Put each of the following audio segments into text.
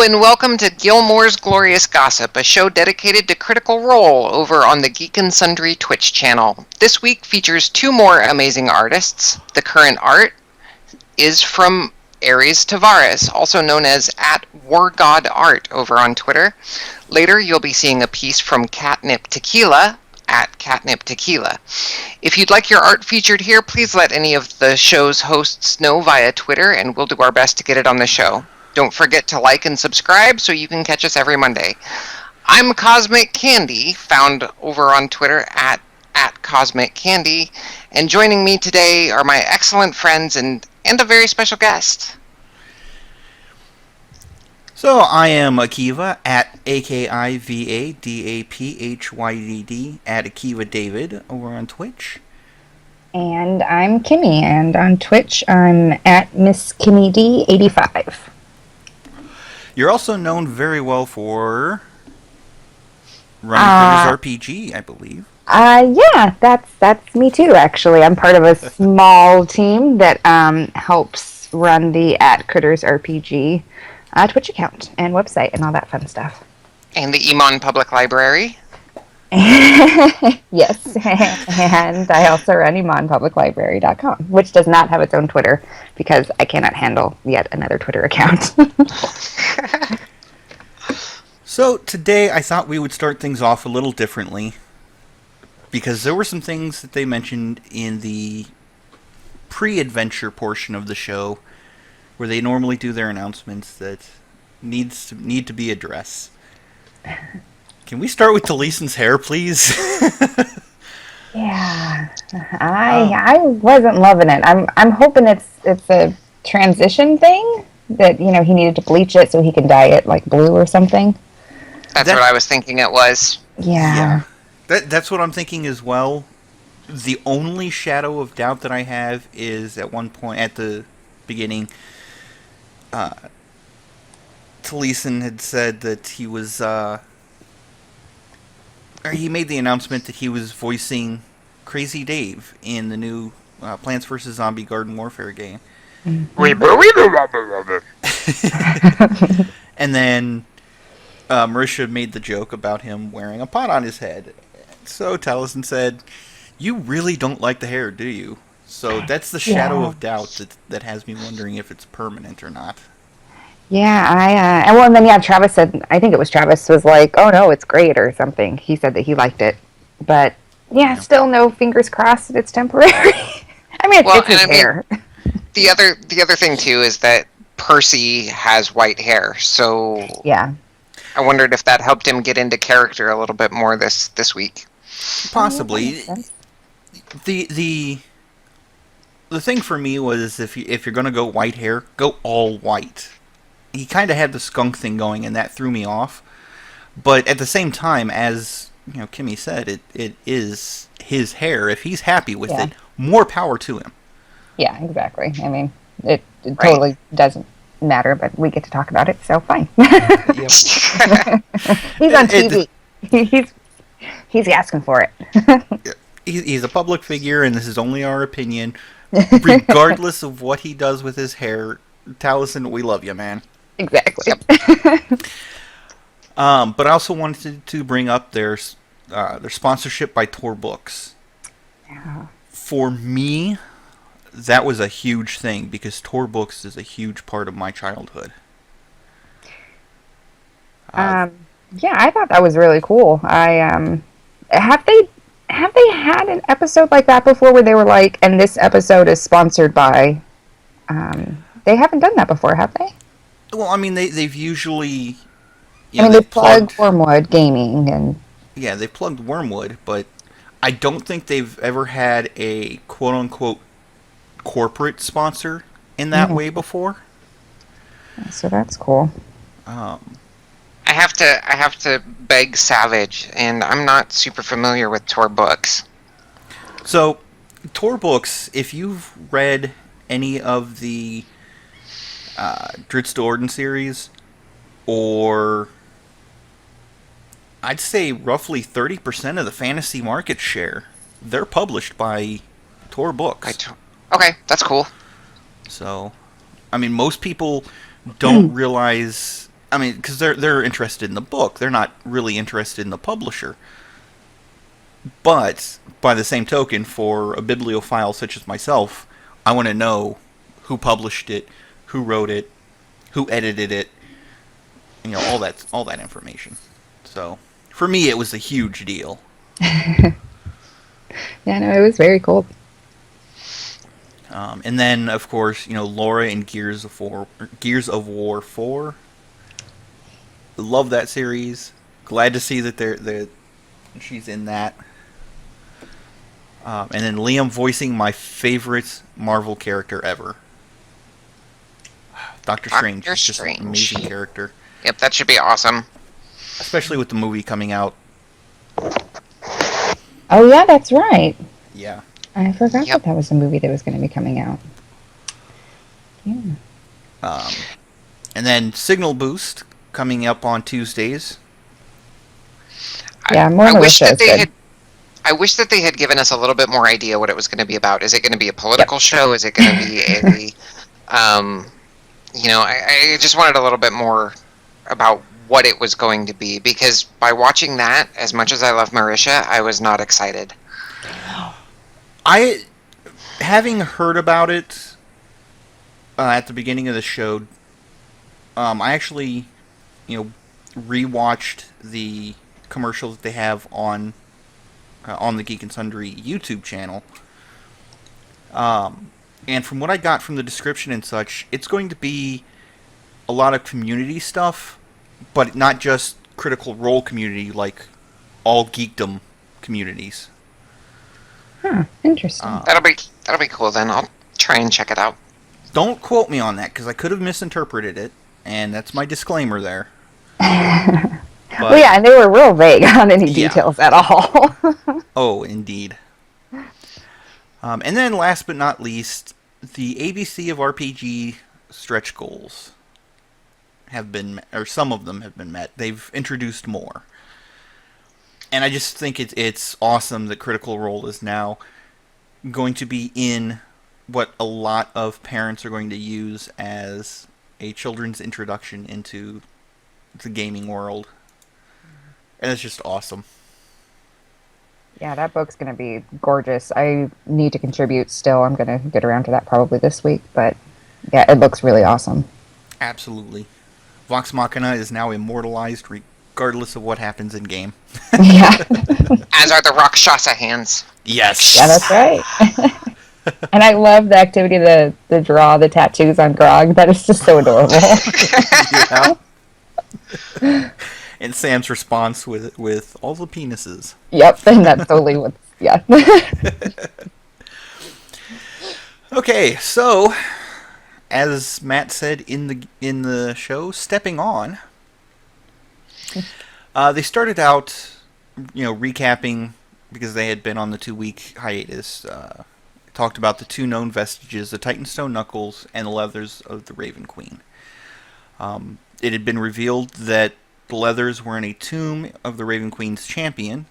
and welcome to Gilmore's Glorious Gossip, a show dedicated to Critical Role over on the Geek and Sundry Twitch channel. This week features two more amazing artists. The current art is from Aries Tavares, also known as @WarGodArt over on Twitter. Later, you'll be seeing a piece from Catnip Tequila @Catnip Tequila. If you'd like your art featured here, please let any of the show's hosts know via Twitter, and we'll do our best to get it on the show. Don't forget to like and subscribe so you can catch us every Monday. I'm Cosmic Candy, found over on Twitter at Cosmic Candy, and joining me today are my excellent friends and a very special guest. So I am Akiva at AKIVADAPHYDD at Akiva David over on Twitch. And I'm Kimmy, and on Twitch I'm at Miss Kimmy D85. You're also known very well for running Critters RPG, I believe. Yeah, that's me too. Actually, I'm part of a small team that helps run the @Critters RPG Twitch account and website and all that fun stuff. And the Emon Public Library. Yes, and I also run imanpubliclibrary.com, which does not have its own Twitter because I cannot handle yet another Twitter account. So today I thought we would start things off a little differently because there were some things that they mentioned in the pre-adventure portion of the show where they normally do their announcements that need to be addressed. Can we start with Taliesin's hair, please? Yeah, I wasn't loving it. I'm hoping it's a transition thing that he needed to bleach it so he can dye it like blue or something. That's what I was thinking it was. Yeah. That's what I'm thinking as well. The only shadow of doubt that I have is at one point at the beginning, Taliesin had said that he was. He made the announcement that he was voicing Crazy Dave in the new Plants vs. Zombie Garden Warfare game. Mm-hmm. And then Marisha made the joke about him wearing a pot on his head. So Taliesin said, "You really don't like the hair, do you?" So that's the shadow of doubt that has me wondering if it's permanent or not. Yeah, and then Travis said, I think it was Travis was like, "Oh no, it's great" or something. He said that he liked it, but still no fingers crossed that it's temporary. I mean, it's his hair. The other thing too is that Percy has white hair, so yeah, I wondered if that helped him get into character a little bit more this week. Possibly. The thing for me was if you're gonna go white hair, go all white. He kind of had the skunk thing going, and that threw me off. But at the same time, as Kimmy said, it is his hair. If he's happy with it, more power to him. Yeah, exactly. I mean, it totally doesn't matter, but we get to talk about it, so fine. He's on TV. He's asking for it. He's a public figure, and this is only our opinion. Regardless of what he does with his hair, Taliesin, we love you, man. Exactly. Yep. But I also wanted to bring up their sponsorship by Tor Books. Yeah. For me, that was a huge thing because Tor Books is a huge part of my childhood. I thought that was really cool. Have they had an episode like that before where they were like, and this episode is sponsored by? They haven't done that before, have they? Well, I mean, they've usually. They plugged Wormwood Gaming and. Yeah, they plugged Wormwood, but I don't think they've ever had a quote unquote corporate sponsor in that way before. So that's cool. I have to beg Savage, and I'm not super familiar with Tor Books. So, Tor Books, if you've read any of the Dritz to Orden series, or I'd say roughly 30% of the fantasy market share, they're published by Tor Books. Okay, that's cool. So, I mean, most people don't realize I mean, because they're interested in the book. They're not really interested in the publisher. But by the same token, for a bibliophile such as myself, I want to know who published it, who wrote it, who edited it, you know, all that information. So for me, it was a huge deal. Yeah, no, it was very cool. And then, of course, you know, Laura in Gears of War 4. Love that series. Glad to see that she's in that. And then Liam voicing my favorite Marvel character ever. Doctor Strange is just an amazing character. Yep, that should be awesome. Especially with the movie coming out. Oh, yeah, that's right. Yeah. I forgot that was the movie that was going to be coming out. Yeah. And then Signal Boost coming up on Tuesdays. Yeah, more I wish Marisha that they good. had. I wish that they had given us a little bit more idea what it was going to be about. Is it going to be a political show? Is it going to be a, you know, I just wanted a little bit more about what it was going to be, because by watching that, as much as I love Marisha, I was not excited. Having heard about it at the beginning of the show, I actually, you know, rewatched the commercial that they have on the Geek and Sundry YouTube channel. And from what I got from the description and such, it's going to be a lot of community stuff, but not just Critical Role community, like all geekdom communities. Huh, interesting. That'll be cool then. I'll try and check it out. Don't quote me on that, because I could have misinterpreted it, and that's my disclaimer there. Well, yeah, and they were real vague on any details at all. Oh, indeed. And then, last but not least, the ABC of RPG stretch goals have been, or some of them have been met. They've introduced more. And I just think it's awesome that Critical Role is now going to be in what a lot of parents are going to use as a children's introduction into the gaming world. And it's just awesome. Yeah, that book's going to be gorgeous. I need to contribute still. I'm going to get around to that probably this week. But yeah, it looks really awesome. Absolutely. Vox Machina is now immortalized regardless of what happens in game. Yeah. As are the Rakshasa hands. Yes. Yeah, that's right. And I love the activity, the draw, the tattoos on Grog. That is just so adorable. Yeah. And Sam's response with all the penises. Yep, and that's totally what. Yeah. Okay, so as Matt said in the show, stepping on. They started out, you know, recapping because they had been on the 2-week hiatus. Talked about the 2 known vestiges, the Titanstone Knuckles and the leathers of the Raven Queen. It had been revealed that the leathers were in a tomb of the Raven Queen's champion,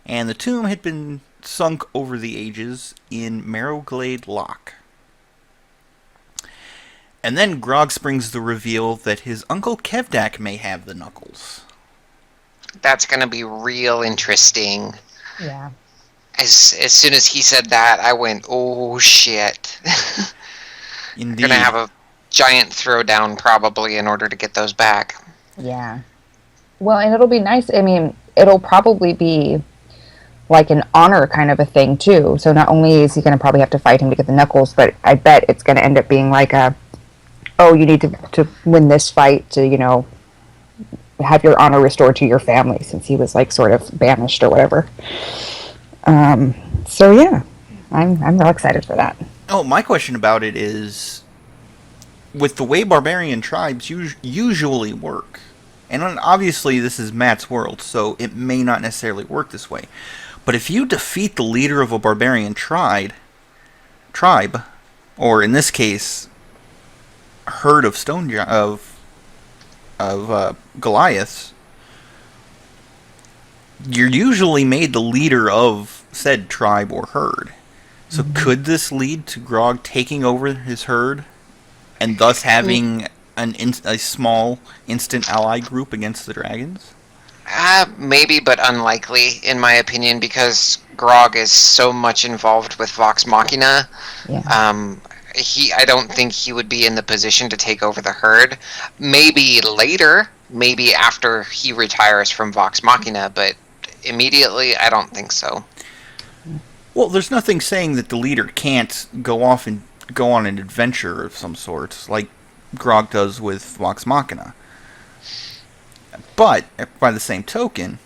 and the tomb had been sunk over the ages in Marrowglade Loch. And then Grog springs the reveal that his uncle Kevdak may have the knuckles. That's going to be real interesting. Yeah. As soon as he said that, I went, oh shit. Indeed. Going to have a giant throwdown probably in order to get those back. Yeah. Well, and it'll be nice. I mean, it'll probably be like an honor kind of a thing, too. So not only is he going to probably have to fight him to get the knuckles, but I bet it's going to end up being like oh, you need to win this fight to, you know, have your honor restored to your family, since he was, like, sort of banished or whatever. So, yeah, I'm real excited for that. Oh, my question about it is, with the way barbarian tribes usually work, and obviously this is Matt's world, so it may not necessarily work this way, but if you defeat the leader of a barbarian tribe, or in this case, herd of Goliaths, you're usually made the leader of said tribe or herd. So could this lead to Grog taking over his herd and thus having a small instant ally group against the dragons? Maybe, but unlikely, in my opinion, because Grog is so much involved with Vox Machina. Yeah. I don't think he would be in the position to take over the herd. Maybe later, maybe after he retires from Vox Machina, but immediately, I don't think so. Well, there's nothing saying that the leader can't go off and go on an adventure of some sort, like Grog does with Vox Machina. But, by the same token,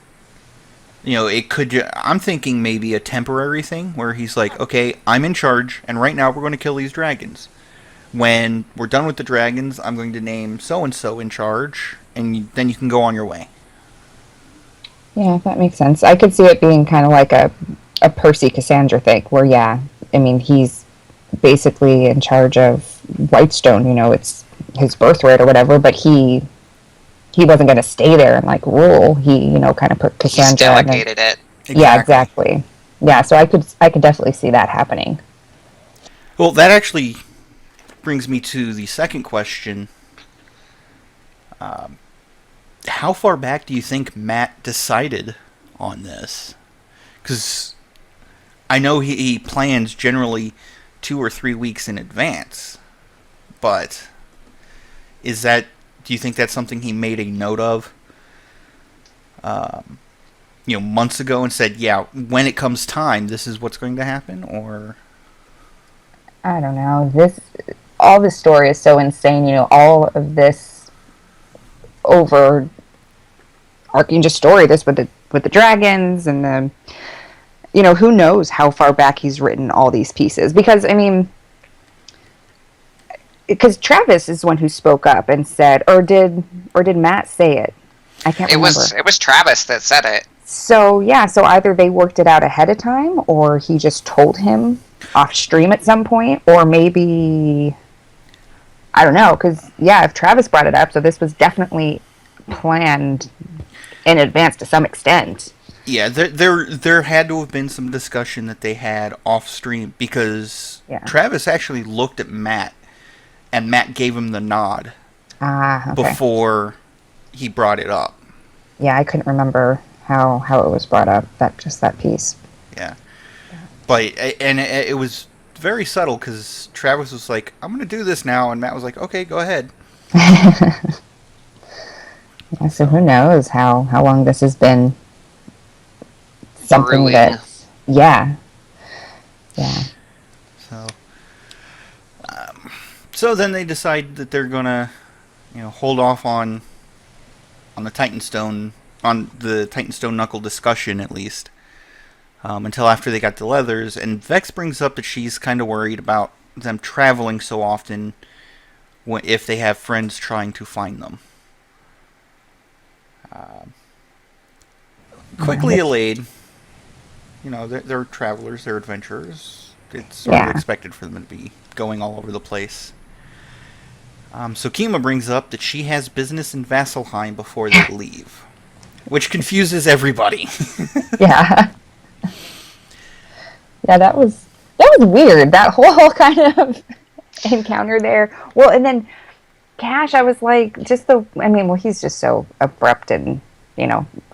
it could... I'm thinking maybe a temporary thing, where he's like, okay, I'm in charge, and right now we're going to kill these dragons. When we're done with the dragons, I'm going to name so-and-so in charge, and then you can go on your way. Yeah, that makes sense. I could see it being kind of like a Percy Cassandra thing, where, he's basically in charge of Whitestone, it's his birthright or whatever, but he wasn't going to stay there and, rule. He, kind of put Cassandra... He's delegated it. Exactly. Yeah, exactly. Yeah, so I could definitely see that happening. Well, that actually brings me to the second question. How far back do you think Matt decided on this? Because I know he plans generally 2 or 3 weeks in advance, but do you think that's something he made a note of, months ago and said, yeah, when it comes time, this is what's going to happen, or? I don't know. All this story is so insane, all of this overarching just story, this with the dragons and the, who knows how far back he's written all these pieces, because Travis is the one who spoke up and said, or did Matt say it? I can't remember. It was Travis that said it. So either they worked it out ahead of time, or he just told him off stream at some point, or maybe, I don't know, because if Travis brought it up, so this was definitely planned in advance to some extent. Yeah, there had to have been some discussion that they had off stream, because Travis actually looked at Matt, and Matt gave him the nod before he brought it up. Yeah, I couldn't remember how it was brought up, that piece. Yeah. But, and it was very subtle, because Travis was like, I'm going to do this now, and Matt was like, okay, go ahead. Yeah, so who knows how long this has been something brewing. that... Yeah. So then they decide that they're going to, hold off on the Titanstone Knuckle discussion, at least, until after they got the leathers. And Vex brings up that she's kind of worried about them traveling so often if they have friends trying to find them. Quickly allayed, they're travelers, they're adventurers. It's sort of expected for them to be going all over the place. So Kima brings up that she has business in Vasselheim before they leave, which confuses everybody. Yeah, that was weird. That whole kind of encounter there. Well, and then Cash, I was like, he's just so abrupt and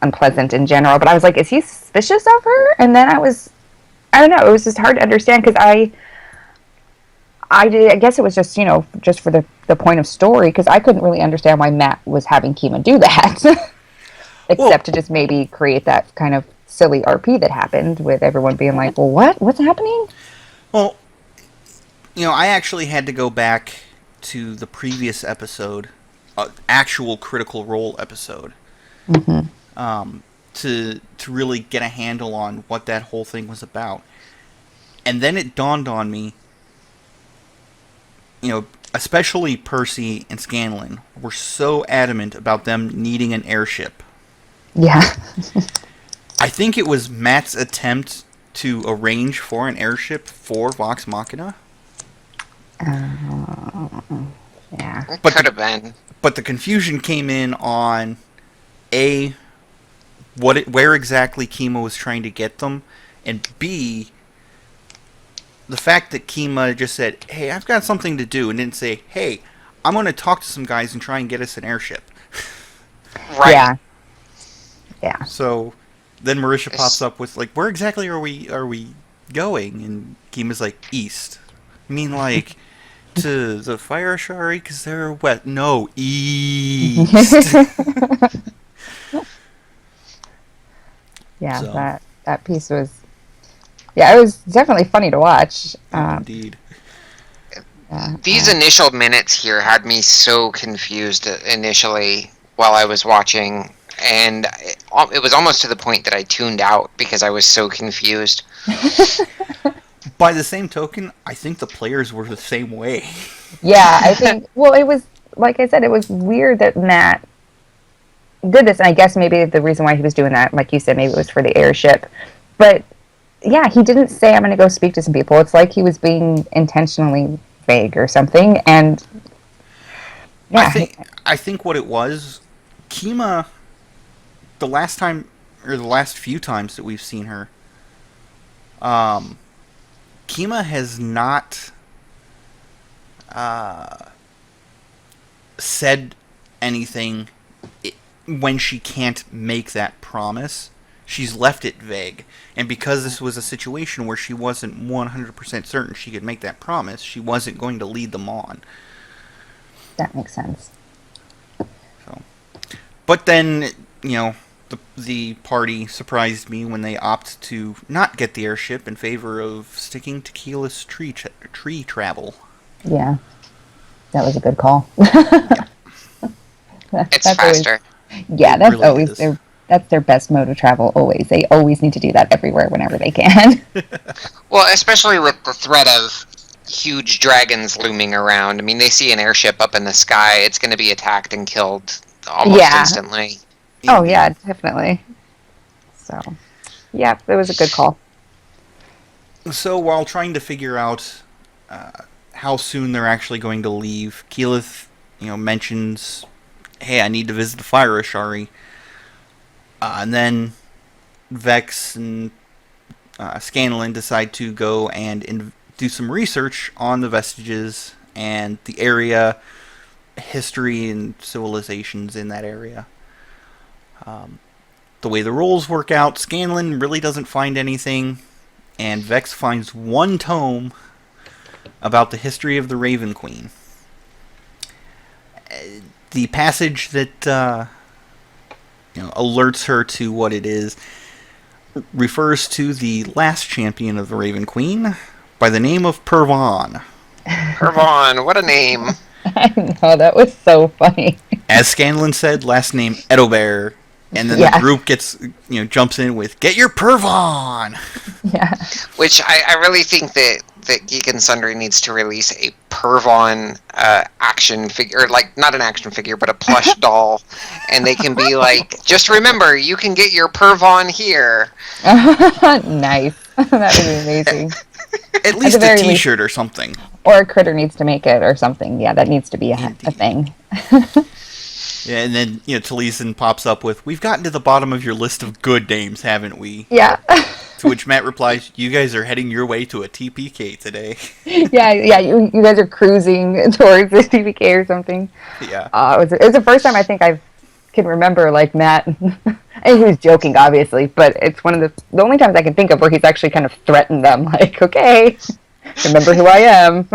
unpleasant in general. But I was like, is he suspicious of her? And then I don't know. It was just hard to understand, because I guess it was just, just for the point of story, because I couldn't really understand why Matt was having Kima do that. Except to just maybe create that kind of silly RP that happened with everyone being like, well, what's happening? Well, I actually had to go back to the previous episode, actual Critical Role episode, to really get a handle on what that whole thing was about. And then it dawned on me, especially Percy and Scanlan were so adamant about them needing an airship. Yeah. I think it was Matt's attempt to arrange for an airship for Vox Machina. Yeah. But could have been. But the confusion came in on where exactly Kima was trying to get them, and B, the fact that Kima just said, hey, I've got something to do, and didn't say, hey, I'm going to talk to some guys and try and get us an airship. Right. Yeah. Yeah. So then Marisha pops up with, like, where exactly are we going? And Kima's like, east. I mean, like, to the fire Ashari because they're wet. No, east. Yeah, So. that piece was, yeah, it was definitely funny to watch. Indeed. These initial minutes here had me so confused initially while I was watching, and it was almost to the point that I tuned out because I was so confused. By the same token, I think the players were the same way. Yeah, I think, well, it was, like I said, it was weird that Matt did this, and I guess maybe the reason why he was doing that, like you said, maybe it was for the airship. But, yeah, he didn't say, I'm going to go speak to some people. It's like he was being intentionally vague or something, and yeah. I think what it was, Kima, the last few times that we've seen her, Kima has not said anything when she can't make that promise. She's left it vague. And because this was a situation where she wasn't 100% certain she could make that promise, she wasn't going to lead them on. That makes sense. So, but then, the party surprised me when they opt to not get the airship in favor of sticking to keyless tree travel. Yeah, that was a good call. It's faster. Yeah, that's really always their best mode of travel. Always, they always need to do that everywhere, whenever they can. Well, especially with the threat of huge dragons looming around. I mean, they see an airship up in the sky; it's going to be attacked and killed almost instantly. Oh yeah, definitely. So, yeah, it was a good call. So while trying to figure out how soon they're actually going to leave, Keyleth, mentions, "Hey, I need to visit the fire Ashari." And then Vex and Scanlan decide to go and do some research on the vestiges and the area, history and civilizations in that area. The way the roles work out, Scanlan really doesn't find anything, and Vex finds one tome about the history of the Raven Queen. The passage that alerts her to what it is refers to the last champion of the Raven Queen by the name of Pervon. Pervon, what a name! I know, that was so funny. As Scanlan said, last name Edobear, and then the group jumps in with "Get your Pervon!" Yeah. Which I really think that Geek and Sundry needs to release a Pervon action figure, like not an action figure, but a plush doll, and they can be like, just remember, you can get your Pervon here. Nice. That would be amazing. At least a T-shirt or something. Or a critter needs to make it or something. Yeah, that needs to be a thing. Yeah, and then Taliesin pops up with, "We've gotten to the bottom of your list of good names, haven't we?" Yeah. To which Matt replies, "You guys are heading your way to a TPK today." Yeah. You guys are cruising towards the TPK or something. Yeah. It was the first time I think I can remember, like, Matt, and he was joking, obviously, but it's one of the only times I can think of where he's actually kind of threatened them, like, okay, remember who I am.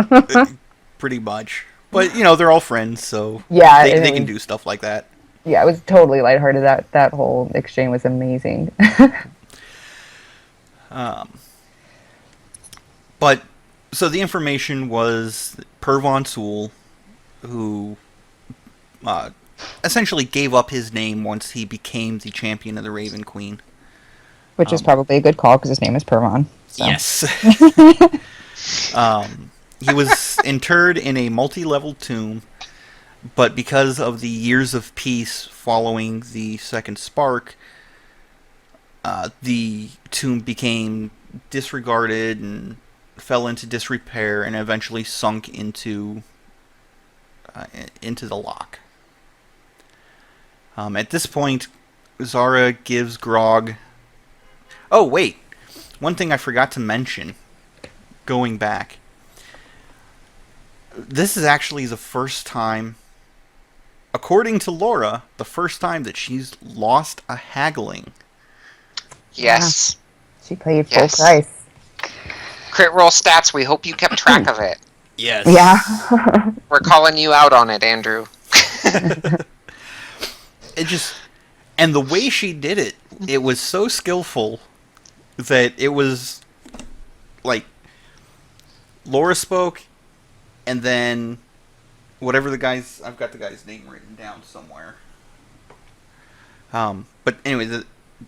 Pretty much. But, they're all friends, so yeah, they can do stuff like that. Yeah, it was totally lighthearted. That whole exchange was amazing. But, so the information was Pervon Sewell, who essentially gave up his name once he became the champion of the Raven Queen. Which is probably a good call, because his name is Pervon. So. Yes. He was interred in a multi-level tomb, but because of the years of peace following the Second Spark, the tomb became disregarded and fell into disrepair and eventually sunk into the lock. At this point, Zara gives Grog... Oh, wait! One thing I forgot to mention, going back. this is actually the first time, according to Laura, the first time that she's lost a haggling. Yes. She paid full Yes. price. Crit roll stats, we hope you kept track of it. Yes. Yeah. We're calling you out on it, Andrew. It just, and the way she did it, it was so skillful that it was like Laura spoke, and then whatever the guy's, I've got the guy's name written down somewhere. But anyway,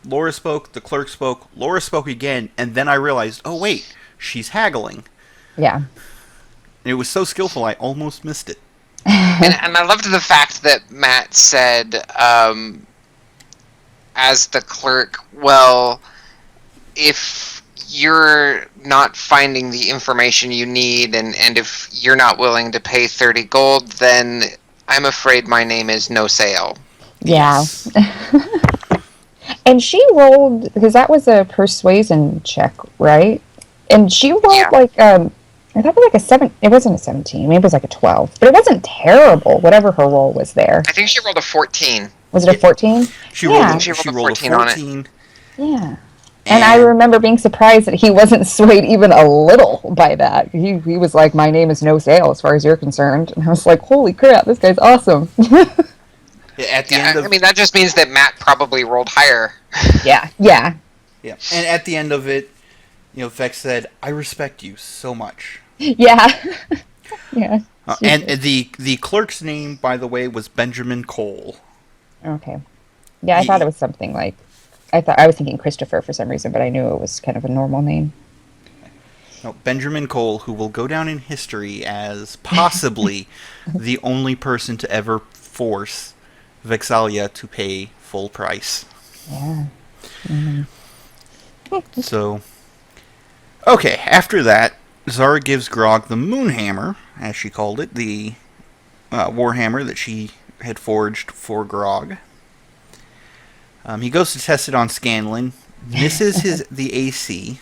Laura spoke, the clerk spoke, Laura spoke again, and then I realized, oh wait, she's haggling. Yeah. And it was so skillful, I almost missed it. And I loved the fact that Matt said, as the clerk, well, if you're not finding the information you need, and if you're not willing to pay 30 gold, then I'm afraid my name is no sale. Yeah. Yes. And she rolled, because that was a persuasion check, right? And she rolled like, I thought it was like a 7, it wasn't a 17, maybe it was like a 12. But it wasn't terrible, whatever her roll was there. I think she rolled a 14. Was it a 14? She Yeah. rolled, She rolled she a rolled a 14 on it. 14. Yeah. And I remember being surprised that he wasn't swayed even a little by that. He was like, my name is no sale as far as you're concerned. And I was like, holy crap, this guy's awesome. At the end of, I mean, that just means that Matt probably rolled higher. Yeah. yeah, and at the end of it, Vex said, "I respect you so much." Yeah. Yeah. And the clerk's name, by the way, was Benjamin Cole. Okay. Yeah, I thought it was something like, I was thinking Christopher for some reason, but I knew it was kind of a normal name. No, Benjamin Cole, who will go down in history as possibly the only person to ever force Vexalia to pay full price. Yeah. So, okay, after that, Zara gives Grog the Moonhammer, as she called it, the warhammer that she had forged for Grog. He goes to test it on Scanlan, misses the AC,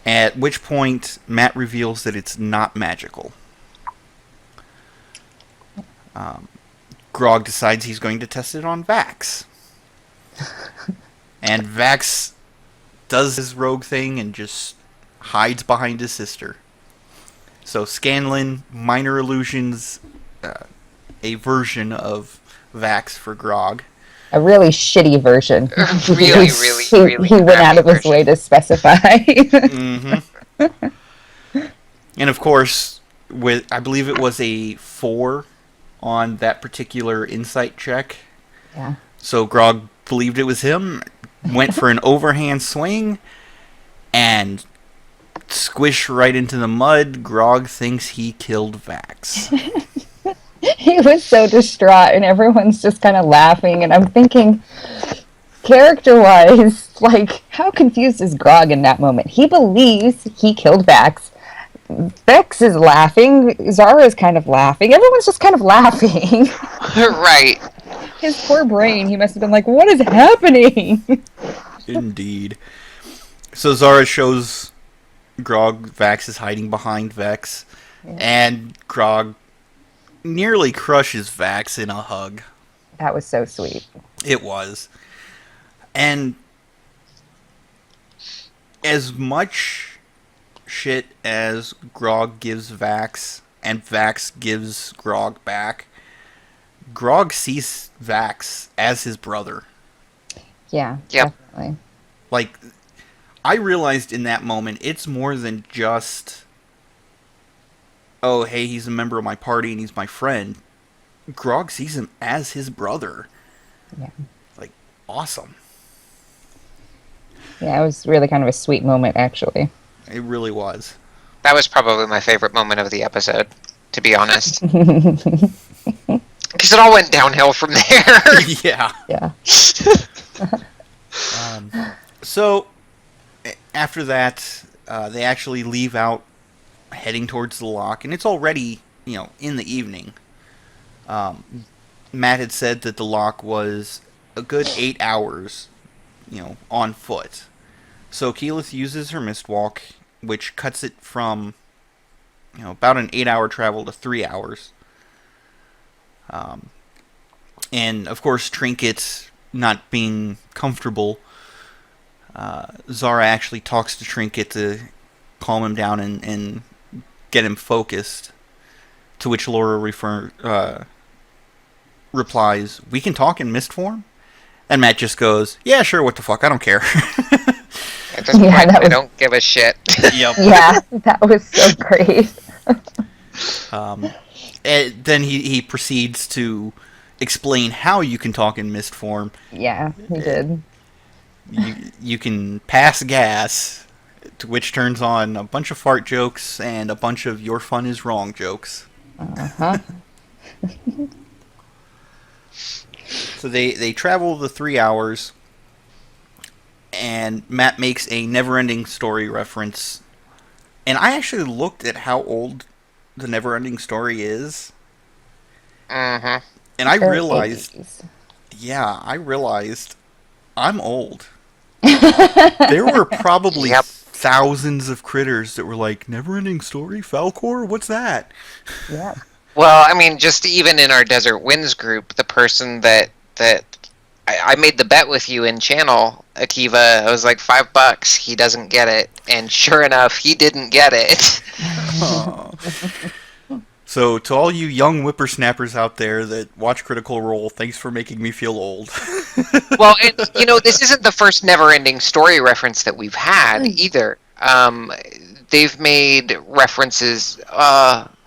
at which point Matt reveals that it's not magical. Grog decides he's going to test it on Vax. And Vax does his rogue thing and just hides behind his sister. So Scanlan, minor illusions, a version of Vax for Grog. A really shitty version. Really He went out of his way to specify. Mm-hmm. And of course, I believe it was a 4 on that particular insight check. Yeah. So Grog believed it was him, went for an overhand swing, and squish right into the mud. Grog thinks he killed Vax. He was so distraught, and everyone's just kind of laughing, and I'm thinking, character-wise, like, how confused is Grog in that moment? He believes he killed Vax. Vex is laughing. Zara's kind of laughing. Everyone's just kind of laughing. Right. His poor brain, he must have been like, what is happening? Indeed. So Zara shows Grog Vax is hiding behind Vex, and Grog nearly crushes Vax in a hug. That was so sweet. It was. And as much shit as Grog gives Vax, and Vax gives Grog back, Grog sees Vax as his brother. Yeah, Yep. definitely. Like, I realized in that moment, it's more than just, oh, hey, he's a member of my party and he's my friend. Grog sees him as his brother. Yeah. Like, awesome. Yeah, it was really kind of a sweet moment, actually. It really was. That was probably my favorite moment of the episode, to be honest. Because it all went downhill from there. Yeah. Yeah. So, after that, they actually leave out, heading towards the lock, and it's already, in the evening. Matt had said that the lock was a good 8 hours, on foot. So Keyleth uses her mist walk, which cuts it from about an 8-hour travel to 3 hours. And of course, Trinket not being comfortable, Zara actually talks to Trinket to calm him down and get him focused. To which Laura replies, "We can talk in mist form?" And Matt just goes, "Yeah, sure, what the fuck, I don't care." At this point, I don't give a shit. Yep. Yeah, that was so great. And then he proceeds to explain how you can talk in mist form. Yeah, he did. You can pass gas, to which turns on a bunch of fart jokes and a bunch of your fun is wrong jokes. Uh-huh. So they travel the 3 hours, and Matt makes a Never-Ending Story reference. And I actually looked at how old the Never-Ending Story is. Mm-hmm. And I Very realized, 80s. I realized I'm old. There were probably thousands of critters that were like, Never-Ending Story? Falcor? What's that? Yeah. Well, I mean, just even in our Desert Winds group, the person that I made the bet with you in channel, Akiva, I was like, $5, he doesn't get it. And sure enough, he didn't get it. So, to all you young whippersnappers out there that watch Critical Role, thanks for making me feel old. Well, and, this isn't the first Never-Ending Story reference that we've had, either. They've made references,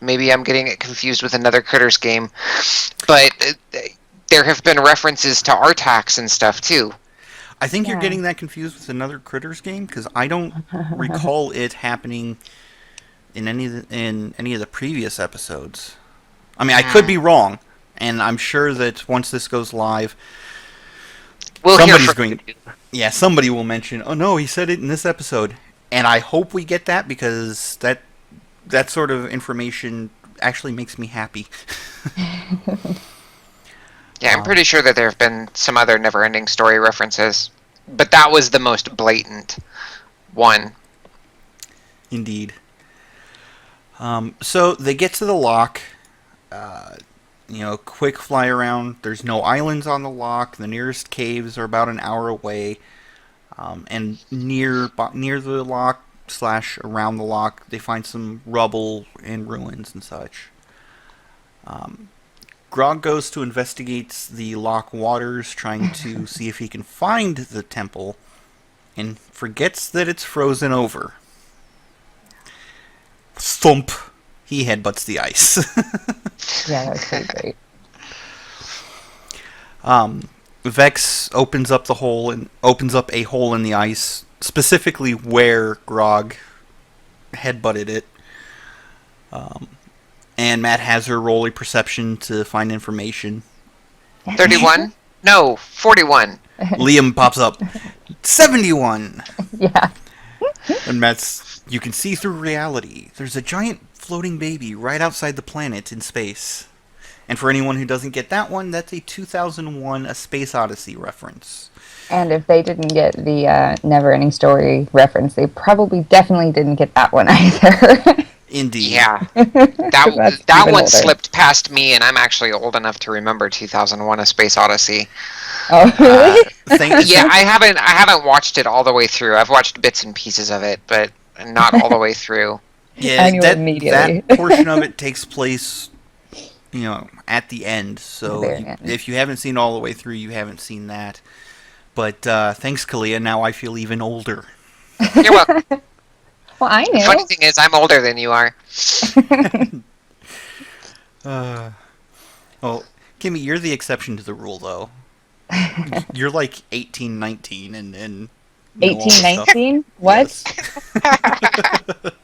maybe I'm getting it confused with another Critters game, but there have been references to Artax and stuff, too. I think you're getting that confused with another Critters game, because I don't recall it happening in any of the previous episodes. I mean, I could be wrong, and I'm sure that once this goes live, somebody will mention, "Oh no, he said it in this episode," and I hope we get that, because that sort of information actually makes me happy. Yeah, I'm pretty sure that there have been some other Never-Ending Story references, but that was the most blatant one. Indeed. So they get to the lock. Quick fly around. There's no islands on the lock. The nearest caves are about an hour away. And near the lock / around the lock, they find some rubble and ruins and such. Grog goes to investigate the lock waters, trying to see if he can find the temple, and forgets that it's frozen over. Thump! He headbutts the ice. Yeah, that's pretty great. Vex opens up a hole in the ice, specifically where Grog headbutted it. And Matt has her roll a perception to find information. 31? No, 41. Liam pops up. 71! Yeah. And Matt's, you can see through reality. There's a giant floating baby right outside the planet in space. And for anyone who doesn't get that one, that's a 2001 A Space Odyssey reference. And if they didn't get the Never-Ending Story reference, they definitely didn't get that one either. Indeed. Yeah. That one older. slipped past me, and I'm actually old enough to remember 2001 A Space Odyssey. Oh, really? Yeah, I haven't watched it all the way through. I've watched bits and pieces of it, but not all the way through. Yeah, immediately. that portion of it takes place, at the end. So if you haven't seen all the way through, you haven't seen that. But thanks, Kalia. Now I feel even older. You're welcome. Well, I knew. The funny thing is, I'm older than you are. Well, Kimmy, you're the exception to the rule, though. You're like 18, 19, and 18, 19? What? Yes.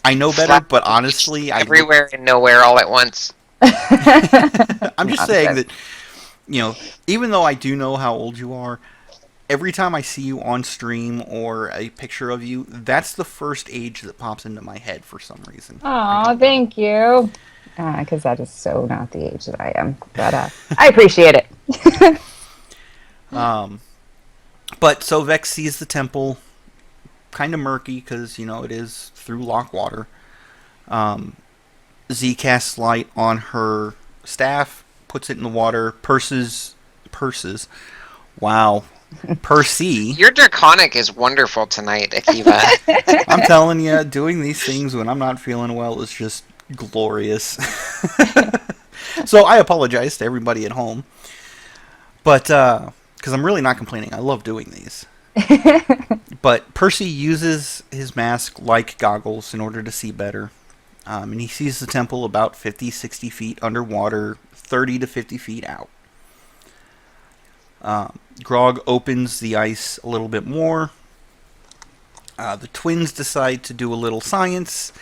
I know better, but honestly, everywhere and nowhere all at once. I'm just saying that, even though I do know how old you are, every time I see you on stream or a picture of you, that's the first age that pops into my head for some reason. Aw, thank you. Because that is so not the age that I am. But I appreciate it. But so Vex sees the temple, kind of murky because, it is through lock water. Z casts light on her staff, puts it in the water, purses. Wow. Percy. Your draconic is wonderful tonight, Akiva. I'm telling you, doing these things when I'm not feeling well is just glorious. So I apologize to everybody at home. But, because I'm really not complaining. I love doing these. But Percy uses his mask like goggles in order to see better. And he sees the temple about 50, 60 feet underwater, 30 to 50 feet out. Grog opens the ice a little bit more. The twins decide to do a little science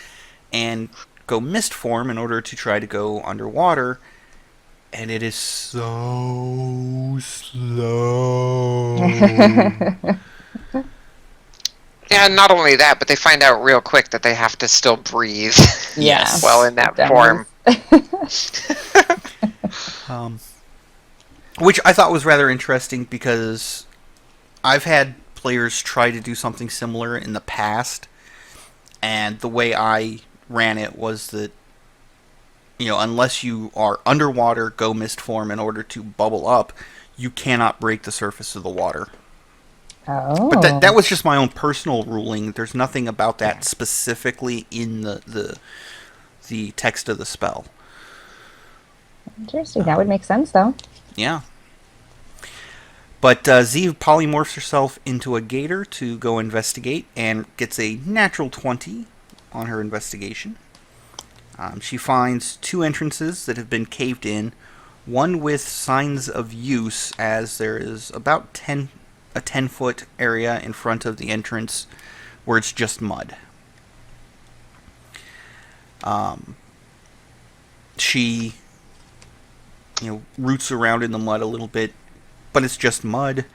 and go mist form in order to try to go underwater. And it is so slow. Yeah, not only that, but they find out real quick that they have to still breathe. Yes. Well, in that form. Which I thought was rather interesting because I've had players try to do something similar in the past, and the way I ran it was that, unless you are underwater, go mist form in order to bubble up, you cannot break the surface of the water. Oh. But that was just my own personal ruling. There's nothing about that specifically in the text of the spell. Interesting. That would make sense, though. Yeah. But Z polymorphs herself into a gator to go investigate and gets a natural 20 on her investigation. She finds 2 entrances that have been caved in, one with signs of use, as there is about a 10-foot area in front of the entrance where it's just mud. She roots around in the mud a little bit, but it's just mud.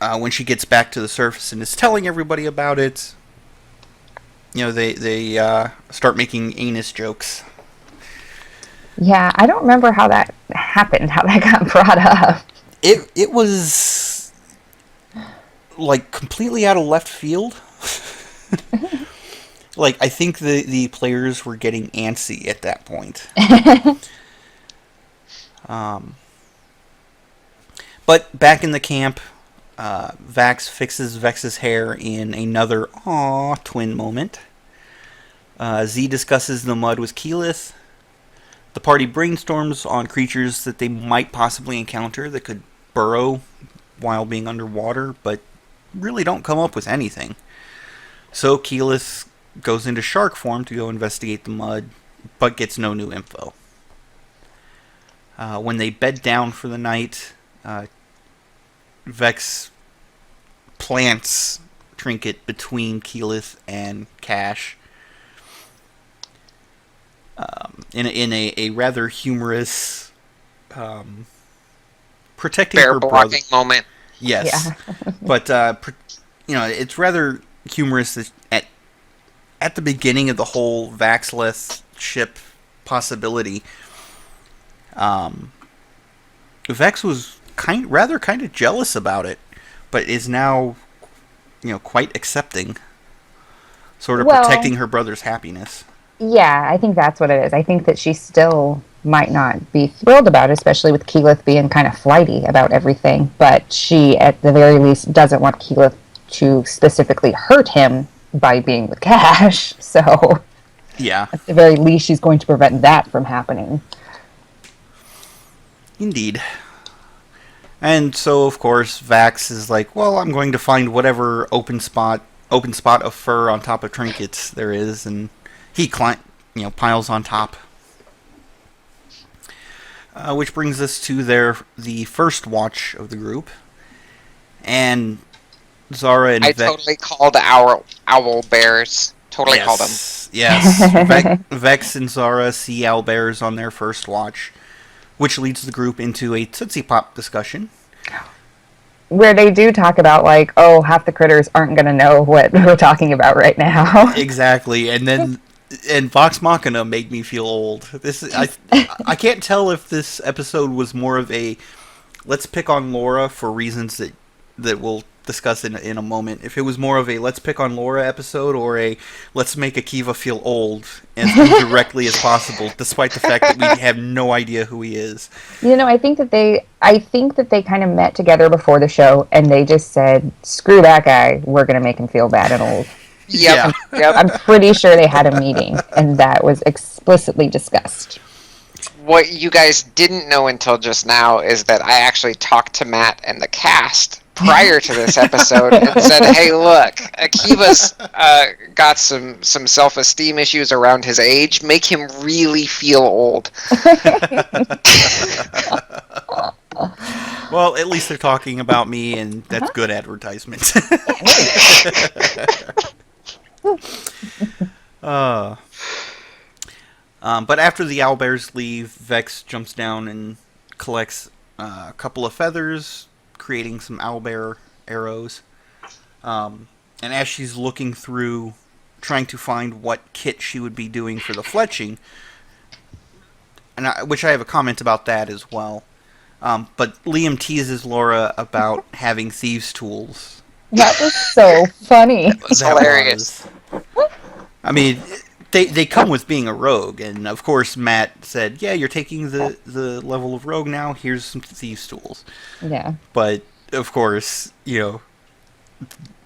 When she gets back to the surface and is telling everybody about it, they start making anus jokes. Yeah, I don't remember how that happened, how that got brought up. It was like completely out of left field. Like, I think the players were getting antsy at that point. But back in the camp, Vax fixes Vex's hair in another twin moment. Z discusses the mud with Keyleth. The party brainstorms on creatures that they might possibly encounter that could burrow while being underwater, but really don't come up with anything. So Keyleth goes into shark form to go investigate the mud, but gets no new info. When they bed down for the night, Vex plants Trinket between Keyleth and Cash in a rather humorous protecting Bear her brother moment. Yes, Yeah. but it's rather humorous that at the beginning of the whole Vaxleth ship possibility, Vex was rather kind of jealous about it, but is now, quite accepting, sort of protecting her brother's happiness. Yeah, I think that's what it is. I think that she still might not be thrilled about it, especially with Keyleth being kind of flighty about everything, but she, at the very least, doesn't want Keyleth to specifically hurt him by being with Cash, so Yeah. at the very least, she's going to prevent that from happening. Indeed. And so, of course, Vax is like, well, I'm going to find whatever open spot of fur on top of trinkets there is, and he piles on top. Which brings us to the first watch of the group. And Zara and I totally called owl bears. Totally called them. Yes. Vex and Zara see owlbears on their first watch, which leads the group into a Tootsie Pop discussion. Where they do talk about, like, oh, half the critters aren't going to know what we're talking about right now. Exactly, and Vox Machina made me feel old. I can't tell if this episode was more of a let's pick on Laura for reasons that that we'll discuss in a moment. If it was more of a let's pick on Laura episode or a let's make Akiva feel old as indirectly as possible, despite the fact that we have no idea who he is. I think that they kind of met together before the show and they just said, "Screw that guy. We're going to make him feel bad and old." Yep. Yeah. I'm pretty sure they had a meeting and that was explicitly discussed. What you guys didn't know until just now is that I actually talked to Matt and the cast prior to this episode and said, "Hey, look, Akiva's got some self-esteem issues around his age. Make him really feel old." Well, at least they're talking about me, and that's good advertisement. But after the owlbears leave, Vex jumps down and collects a couple of feathers, creating some owlbear arrows. And as she's looking through, trying to find what kit she would be doing for the fletching, which I have a comment about that as well. But Liam teases Laura about having thieves' tools. That was so funny. It was hilarious. I mean, they come with being a rogue, and of course Matt said, "Yeah, you're taking the level of rogue now. Here's some thieves' tools." Yeah. But of course,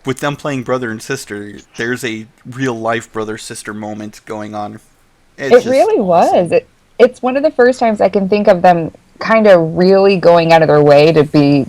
with them playing brother and sister, there's a real life brother sister moment going on. It really was. It's one of the first times I can think of them kind of really going out of their way to be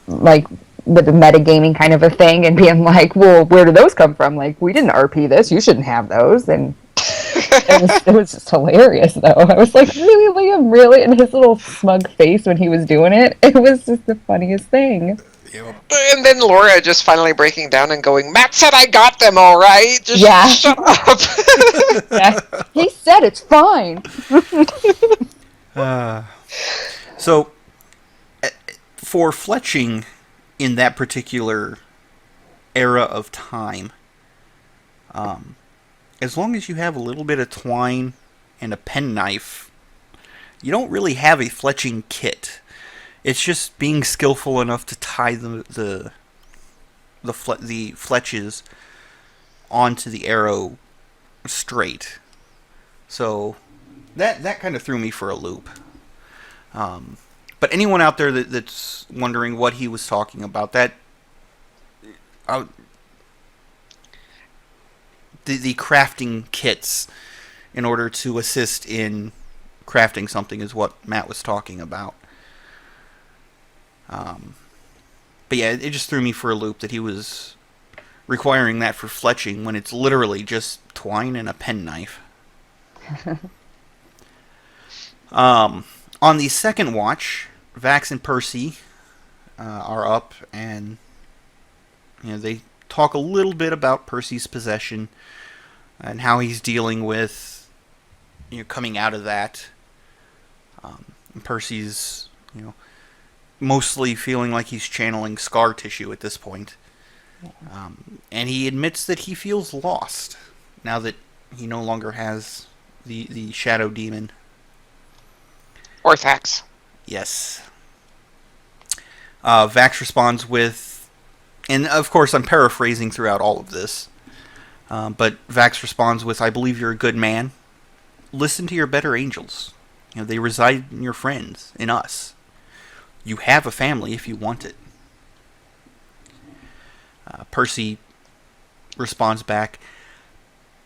like with the metagaming kind of a thing and being like, well, where do those come from? Like, we didn't RP this. You shouldn't have those. And it was just hilarious, though. I was like, really, Liam? Really? And his little smug face when he was doing it. It was just the funniest thing. And then Laura just finally breaking down and going, "Matt said I got them all right. Just shut up." Yeah. He said it's fine. So, for fletching in that particular era of time, as long as you have a little bit of twine and a penknife, you don't really have a fletching kit. It's just being skillful enough to tie the fletches onto the arrow straight. So that kind of threw me for a loop. But anyone out there that's wondering what he was talking about, the crafting kits in order to assist in crafting something is what Matt was talking about. But yeah, it just threw me for a loop that he was requiring that for fletching when it's literally just twine and a penknife. On the second watch, Vax and Percy are up, and they talk a little bit about Percy's possession and how he's dealing with coming out of that. And Percy's mostly feeling like he's channeling scar tissue at this point. And he admits that he feels lost now that he no longer has the shadow demon. Orthax. Yes. Vax responds with, and of course I'm paraphrasing throughout all of this, but Vax responds with, "I believe you're a good man. Listen to your better angels. They reside in your friends, in us. You have a family if you want it." Percy responds back,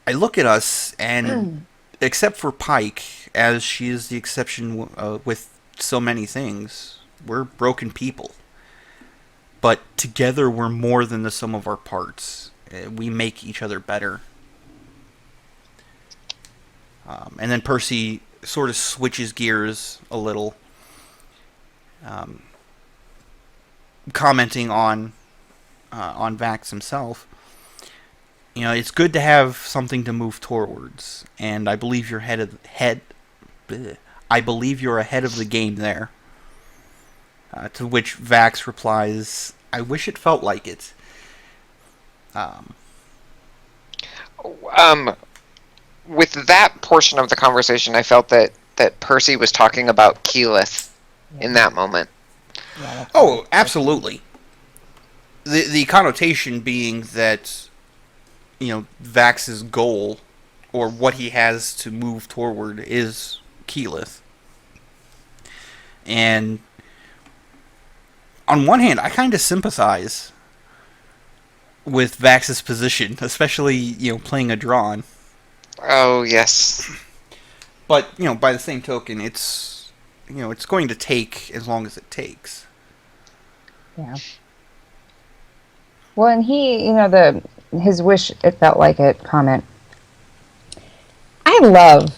"I look at us, and except for Pike, as she is the exception with so many things, we're broken people. But together we're more than the sum of our parts. We make each other better." And then Percy sort of switches gears a little, commenting on Vax himself. It's good to have something to move towards, and I believe you're I believe you're ahead of the game there. To which Vax replies, "I wish it felt like it." With that portion of the conversation, I felt that Percy was talking about Keyleth in that moment. Oh, absolutely. the connotation being that, Vax's goal, or what he has to move toward, is Keyleth. And on one hand, I kind of sympathize with Vax's position, especially, playing a Drawn. Oh, yes. But, by the same token, it's going to take as long as it takes. Yeah. Well, and he, his wish, it felt like it comment. I love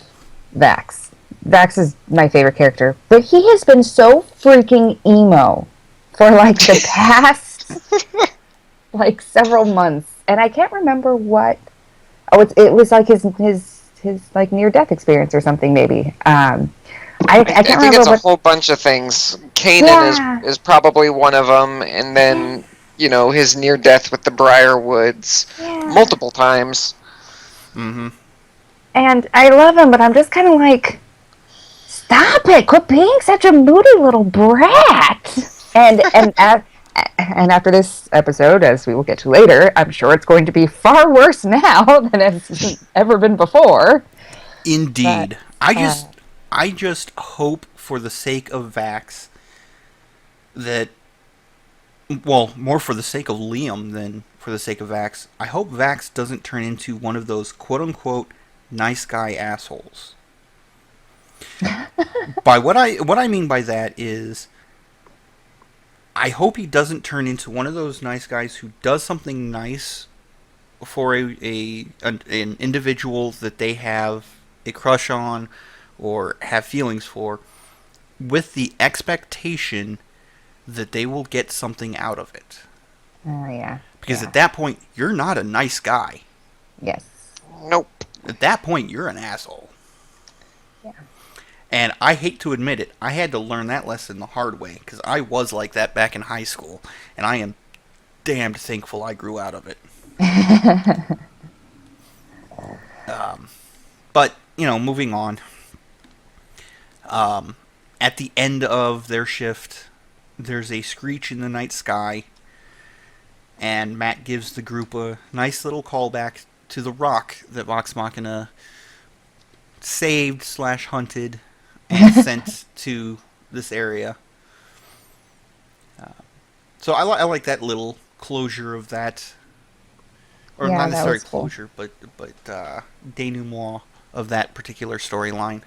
Vax. Vax is my favorite character, but he has been so freaking emo for like the past like several months, and I can't remember what. Oh, it was like his like near death experience or something maybe. I can't think remember it's a whole bunch of things. Kanan is probably one of them, and then his near death with the Briarwoods multiple times. Mm-hmm. And I love him, but I'm just kind of like, stop it! Quit being such a moody little brat. And after this episode, as we will get to later, I'm sure it's going to be far worse now than it's ever been before. Indeed. But, I just hope, for the sake of Vax, that, well, more for the sake of Liam than for the sake of Vax, I hope Vax doesn't turn into one of those quote-unquote nice guy assholes. By what I mean by that is, I hope he doesn't turn into one of those nice guys who does something nice for an individual that they have a crush on or have feelings for, with the expectation that they will get something out of it. Oh, yeah. Because at that point, you're not a nice guy. Yes. Nope. At that point, you're an asshole. Yeah. And I hate to admit it, I had to learn that lesson the hard way, because I was like that back in high school, and I am damned thankful I grew out of it. But, moving on. At the end of their shift, there's a screech in the night sky, and Matt gives the group a nice little callback to the rock that Vox Machina saved/hunted and sent to this area. So I like that little closure of that, or not necessarily closure, cool. but denouement of that particular storyline.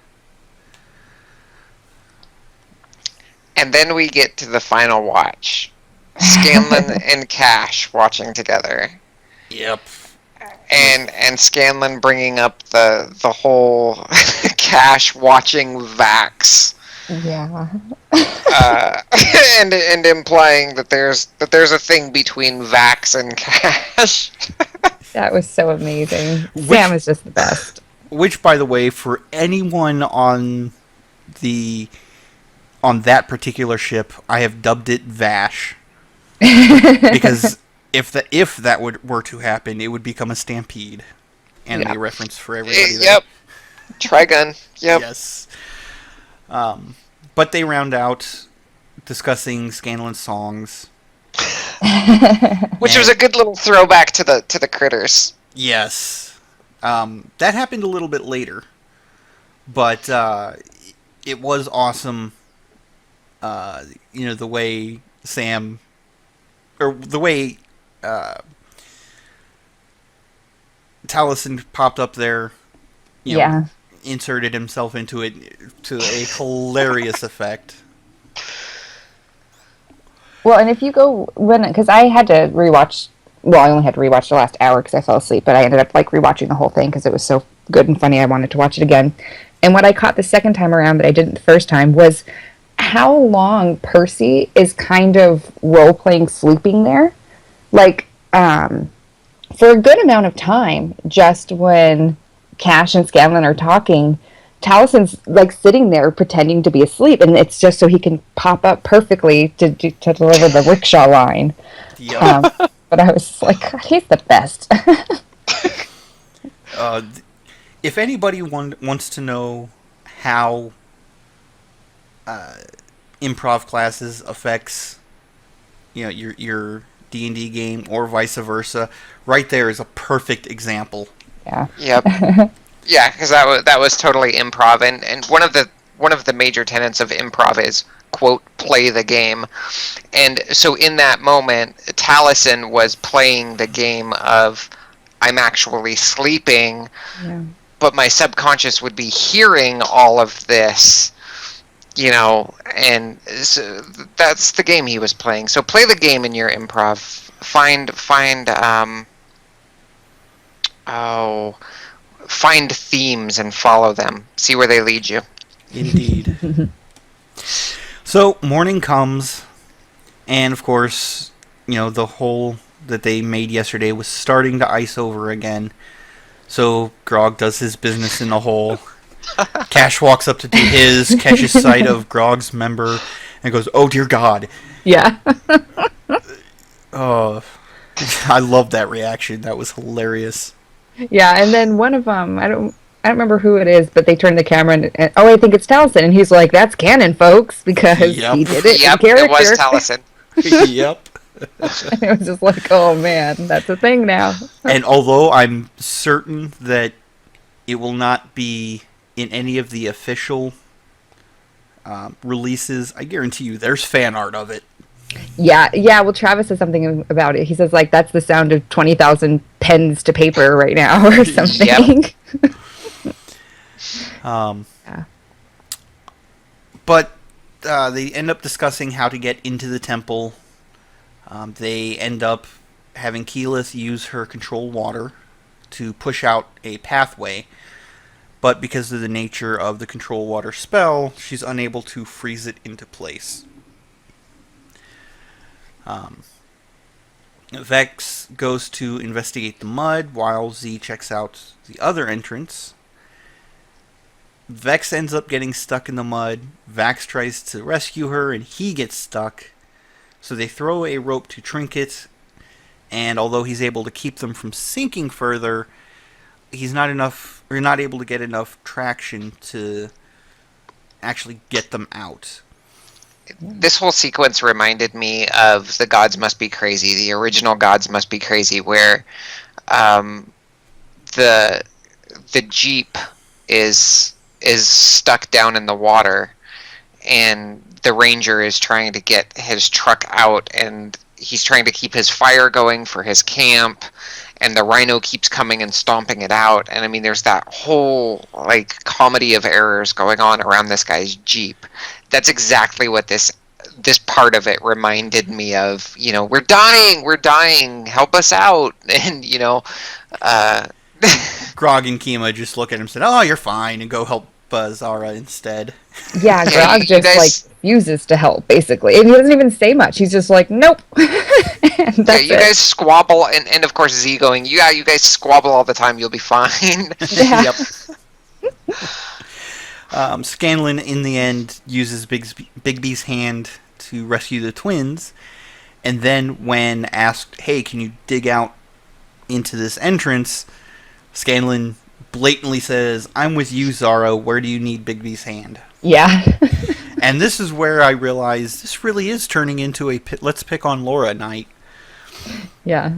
And then we get to the final watch. Scanlan and Cash watching together. Yep. And Scanlan bringing up the whole Cash watching Vax. Yeah. And implying that there's a thing between Vax and Cash. That was so amazing. Sam is just the best. Which, by the way, for anyone on that particular ship, I have dubbed it Vash. Because if that were to happen, it would become a stampede. Anime reference for everybody there. Yep. Trigun. Yep. Yes. But they round out discussing Scanlan's songs. Which was a good little throwback to the critters. Yes. That happened a little bit later. But it was awesome. The way Sam, or the way Taliesin popped up there, inserted himself into it to a hilarious effect. Well, and if you go, because I had to rewatch, well, I only had to rewatch the last hour because I fell asleep, but I ended up rewatching the whole thing because it was so good and funny I wanted to watch it again. And what I caught the second time around that I didn't the first time was how long Percy is kind of role-playing sleeping there. For a good amount of time, just when Cash and Scanlan are talking, Taliesin's sitting there pretending to be asleep, and it's just so he can pop up perfectly to deliver the rickshaw line. Yep. But I was just like, God, he's the best. If anybody wants to know how improv classes affects your D&D game or vice versa. Right there is a perfect example. Yeah. Yep. Yeah, because that was totally improv, and one of the major tenets of improv is, quote, play the game. And so in that moment, Taliesin was playing the game of, I'm actually sleeping, Yeah. but my subconscious would be hearing all of this, and so that's the game he was playing. So play the game in your improv. Find find themes and follow them. See where they lead you. Indeed. So morning comes, and of course, the hole that they made yesterday was starting to ice over again. So Grog does his business in the hole. Cash walks up to do his, catches sight of Grog's member, and goes, "Oh dear God!" Yeah. Oh, I love that reaction. That was hilarious. Yeah, and then one of them, I don't remember who it is, but they turn the camera and I think it's Taliesin, and he's like, "That's canon, folks," because Yep. he did it Yep, in character. it was Taliesin. Yep. And it was just like, oh man, that's a thing now. And although I'm certain that it will not be in any of the official releases, I guarantee you there's fan art of it. Yeah. Well, Travis says something about it. He says like that's the sound of 20,000 pens to paper right now, or something. Yep. Yeah. But they end up discussing how to get into the temple. They end up having Keyleth use her control water to push out a pathway, but because of the nature of the control water spell, she's unable to freeze it into place. Vex goes to investigate the mud while Z checks out the other entrance. Vex ends up getting stuck in the mud. Vax tries to rescue her and he gets stuck. So they throw a rope to Trinket, and although he's able to keep them from sinking further, he's not able to get enough traction to actually get them out. This whole sequence reminded me of The Gods Must Be Crazy, the original Gods Must Be Crazy, where the Jeep is stuck down in the water, and the ranger is trying to get his truck out, and he's trying to keep his fire going for his camp, and the rhino keeps coming and stomping it out. And I mean, there's that whole like comedy of errors going on around this guy's Jeep. That's exactly what this part of it reminded me of. We're dying, help us out. And Grog and Kima just look at him and say, "Oh, you're fine," and go help Zara instead. Yeah, Grog just refuses to help, basically. And he doesn't even say much. He's just like, nope. Yeah, you guys squabble, and of course Z going, "Yeah, you guys squabble all the time, you'll be fine." Yeah. Yep. Scanlan, in the end, uses Bigby's hand to rescue the twins, and then when asked, "Hey, can you dig out into this entrance?" Scanlan blatantly says, "I'm with you, Zara. Where do you need Bigby's hand?" Yeah. And this is where I realized this really is turning into a let's pick on Laura night. Yeah.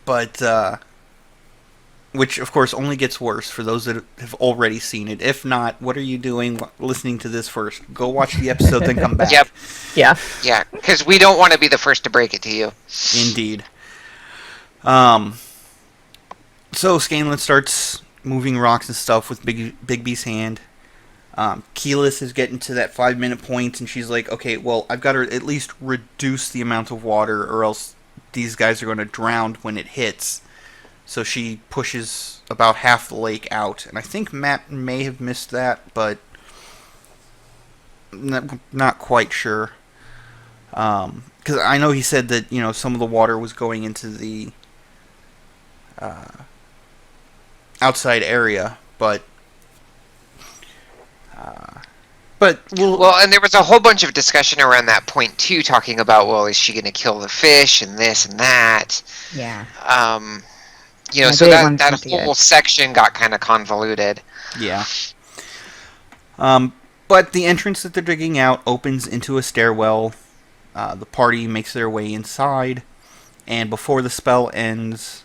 But which, of course, only gets worse for those that have already seen it. If not, what are you doing listening to this first? Go watch the episode, then come back. Yep. Yeah. Yeah, because we don't want to be the first to break it to you. Indeed. So Scanlan starts moving rocks and stuff with Bigby's hand. Keyleth is getting to that 5-minute point, and she's like, "Okay, well, I've got to at least reduce the amount of water, or else these guys are going to drown when it hits." So she pushes about half the lake out, and I think Matt may have missed that, but not quite sure. Because I know he said that some of the water was going into the outside area, but well, and there was a whole bunch of discussion around that point too, talking about, well, is she going to kill the fish and this and that? Yeah. So that whole section got kind of convoluted. Yeah. But the entrance that they're digging out opens into a stairwell. The party makes their way inside, and before the spell ends,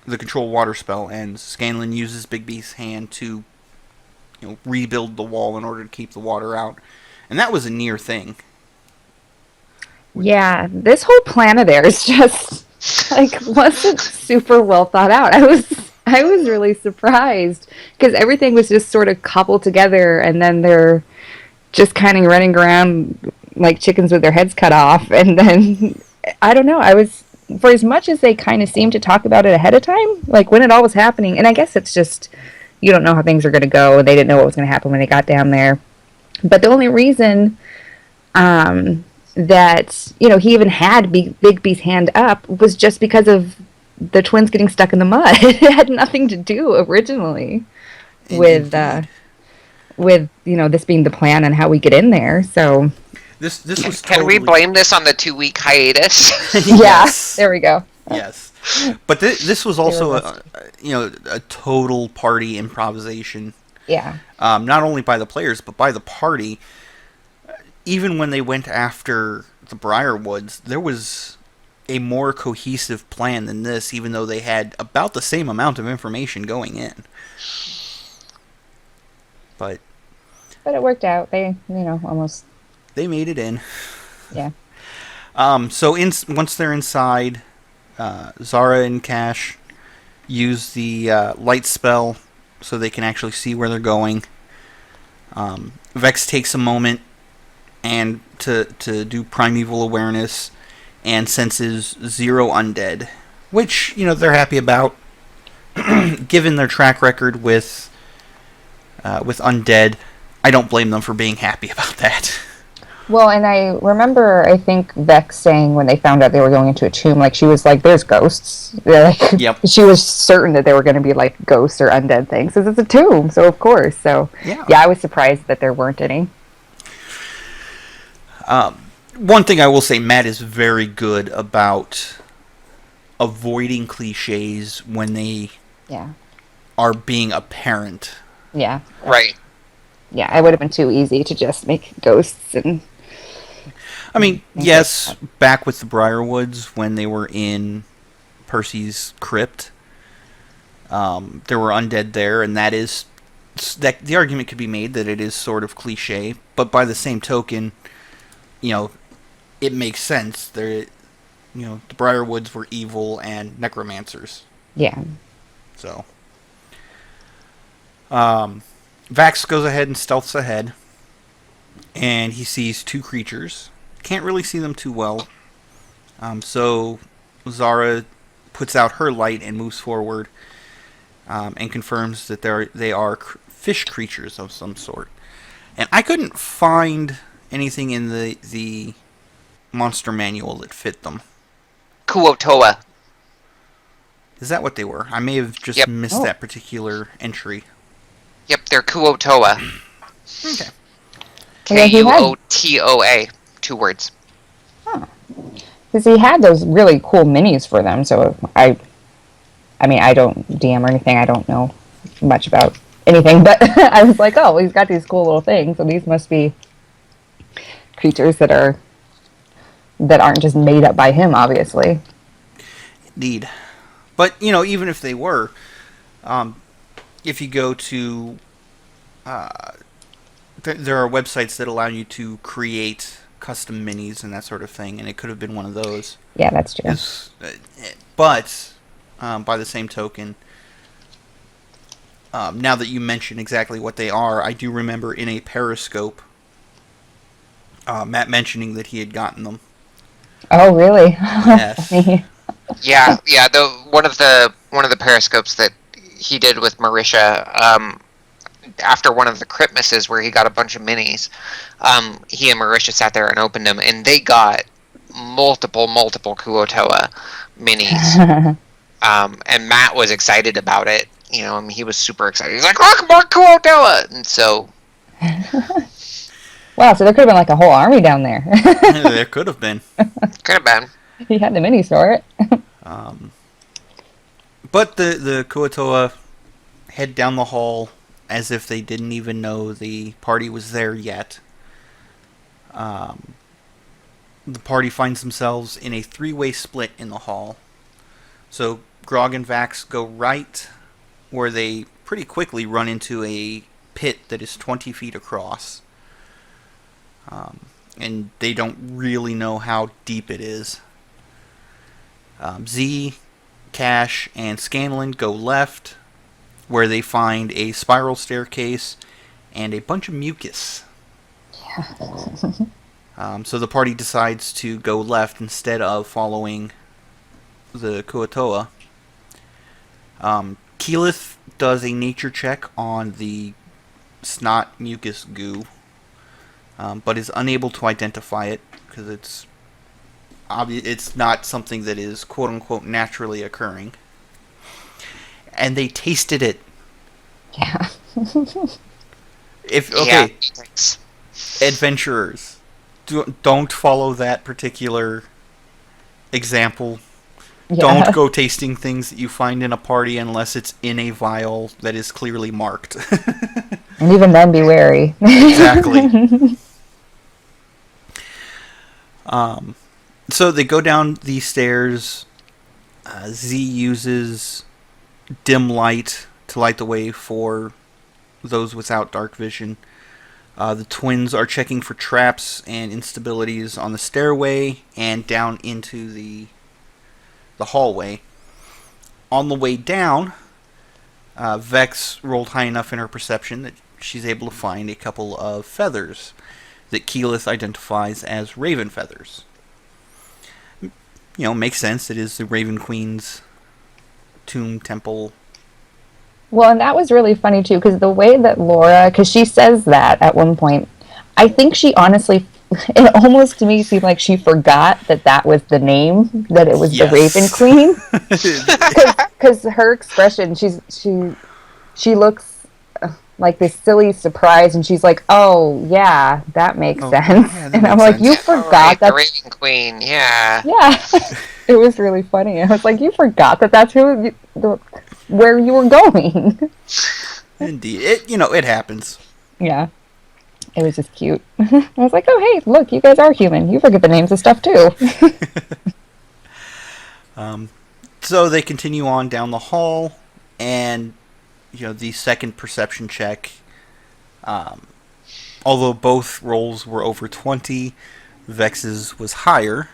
the control water spell ends, Scanlan uses Bigby's hand to rebuild the wall in order to keep the water out. And that was a near thing. Yeah, this whole plan of theirs just wasn't super well thought out. I was really surprised because everything was just sort of cobbled together, and then they're just kind of running around like chickens with their heads cut off. And then I don't know. I was, for as much as they kind of seemed to talk about it ahead of time, like when it all was happening. And I guess it's just you don't know how things are going to go. They didn't know what was going to happen when they got down there. But the only reason that he even had Bigby's hand up was just because of the twins getting stuck in the mud. It had nothing to do originally with this being the plan and how we get in there. So this was Can we blame this on the 2-week hiatus? Yes. There we go. Yes, but this was also a total party improvisation. Yeah. Not only by the players but by the party. Even when they went after the Briarwoods, there was a more cohesive plan than this, even though they had about the same amount of information going in. But it worked out. They, almost... They made it in. Yeah. So once they're inside, Zara and Cash use the light spell so they can actually see where they're going. Vex takes a moment and to do primeval awareness and senses 0 undead, which they're happy about, given their track record with undead. I don't blame them for being happy about that. Well, and I remember, I think Vex saying when they found out they were going into a tomb, like she was like, "There's ghosts." Yep. She was certain that they were going to be like ghosts or undead things, because it's a tomb. So of course, yeah, I was surprised that there weren't any. One thing I will say, Matt is very good about avoiding cliches when they are being apparent. Yeah. Right. Yeah, it would have been too easy to just make ghosts and... I mean, yes, back with the Briarwoods, when they were in Percy's crypt, there were undead there, and that the argument could be made that it is sort of cliche, but by the same token, it makes sense. The Briarwoods were evil and necromancers. Yeah. So, Vax goes ahead and stealths ahead, and he sees 2 creatures. Can't really see them too well. So Zara puts out her light and moves forward, and confirms that they are fish creatures of some sort. And I couldn't find anything in the monster manual that fit them. Kuotoa. Is that what they were? I may have just missed that particular entry. Yep, they're Kuotoa. Okay. Kuotoa. 2 words. Huh. Because he had those really cool minis for them, so I mean, I don't DM or anything. I don't know much about anything, but I was like, oh, he's got these cool little things, so these must be creatures that aren't just made up by him, obviously. Indeed. But, even if they were, if you go to... there are websites that allow you to create custom minis and that sort of thing, and it could have been one of those. Yeah, that's true. But, by the same token, now that you mention exactly what they are, I do remember in a Periscope, Matt mentioning that he had gotten them. Oh, really? Yes. Yeah. One of the Periscopes that he did with Marisha, after one of the Christmases where he got a bunch of minis, he and Marisha sat there and opened them, and they got multiple Kuotoa minis. And Matt was excited about it. He was super excited. He's like, "Look, more Kuotoa!" And so... Wow, so there could have been like a whole army down there. There could have been. Could have been. He had the minis for it. But the Kuotoa head down the hall as if they didn't even know the party was there yet. the party finds themselves in a three-way split in the hall. So Grog and Vax go right, where they pretty quickly run into a pit that is 20 feet across. And they don't really know how deep it is. Z, Cash, and Scanlan go left, where they find a spiral staircase and a bunch of mucus. So the party decides to go left instead of following the Kuatoa. Keyleth does a nature check on the snot mucus goo, but is unable to identify it because it's not something that is quote-unquote naturally occurring. And they tasted it. Yeah. Yeah. Adventurers, don't follow that particular example. Yeah. Don't go tasting things that you find in a party unless it's in a vial that is clearly marked. And even then, be wary. Exactly. So they go down these stairs. Z uses dim light to light the way for those without dark vision. The twins are checking for traps and instabilities on the stairway and down into the hallway. On the way down, Vex rolled high enough in her perception that she's able to find a couple of feathers that Keyleth identifies as raven feathers. Makes sense. It is the Raven Queen's tomb temple. Well, and that was really funny too, because the way that Laura, because she says that at one point, I think she honestly, it almost to me seemed like she forgot that was the name, that it was the Raven Queen. Because her expression, she looks like this silly surprise, and she's like, "Oh yeah, that makes sense." Yeah, that and I'm makes like, sense. "You forgot that the Raven Queen." Yeah. Yeah, it was really funny. I was like, "You forgot that's where you were going." Indeed, it happens. Yeah, it was just cute. I was like, "Oh hey, look, you guys are human. You forget the names of stuff too." So they continue on down the hall, and the second perception check, although both rolls were over 20, Vex's was higher,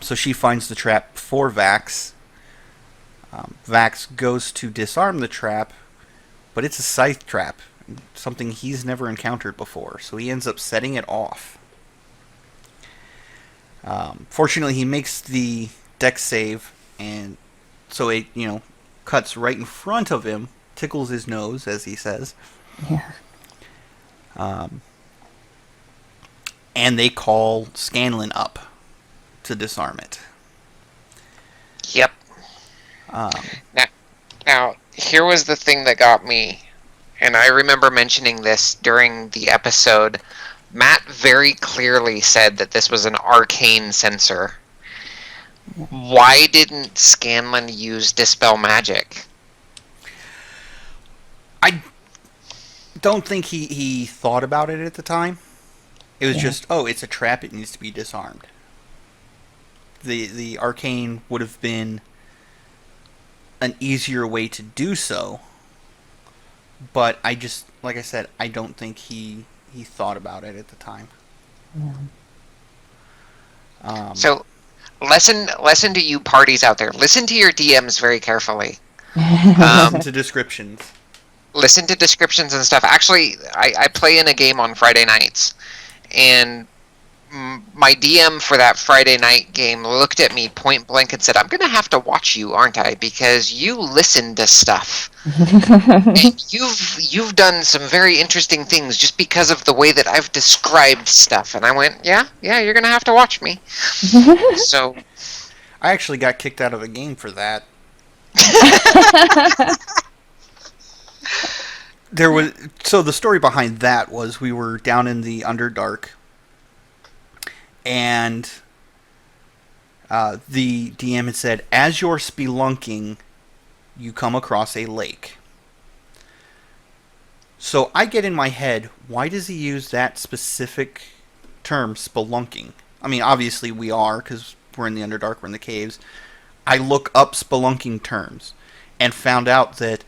so she finds the trap for Vax. Vax goes to disarm the trap, but it's a scythe trap, something he's never encountered before, so he ends up setting it off. Fortunately, he makes the dex save, and so it cuts right in front of him, tickles his nose, as he says. Yeah. And they call Scanlan up to disarm it. Yep. Now, here was the thing that got me, and I remember mentioning this during the episode. Matt very clearly said that this was an arcane sensor. Why didn't Scanlan use Dispel Magic? I don't think he thought about it at the time. It was just, it's a trap, it needs to be disarmed. The arcane would have been an easier way to do so, but like I said, I don't think he thought about it at the time. Yeah. So, lesson to you parties out there. Listen to your DMs very carefully. To descriptions. Listen to descriptions and stuff. Actually, I play in a game on Friday nights, and my DM for that Friday night game looked at me point blank and said, "I'm going to have to watch you, aren't I? Because you listen to stuff. And you've done some very interesting things just because of the way that I've described stuff." And I went, yeah, you're going to have to watch me. So I actually got kicked out of a game for that. So the story behind that was we were down in the Underdark, and the DM had said, as you're spelunking, you come across a lake. So I get in my head, why does he use that specific term, spelunking? I mean, obviously we are, because we're in the Underdark, we're in the caves. I look up spelunking terms and found out that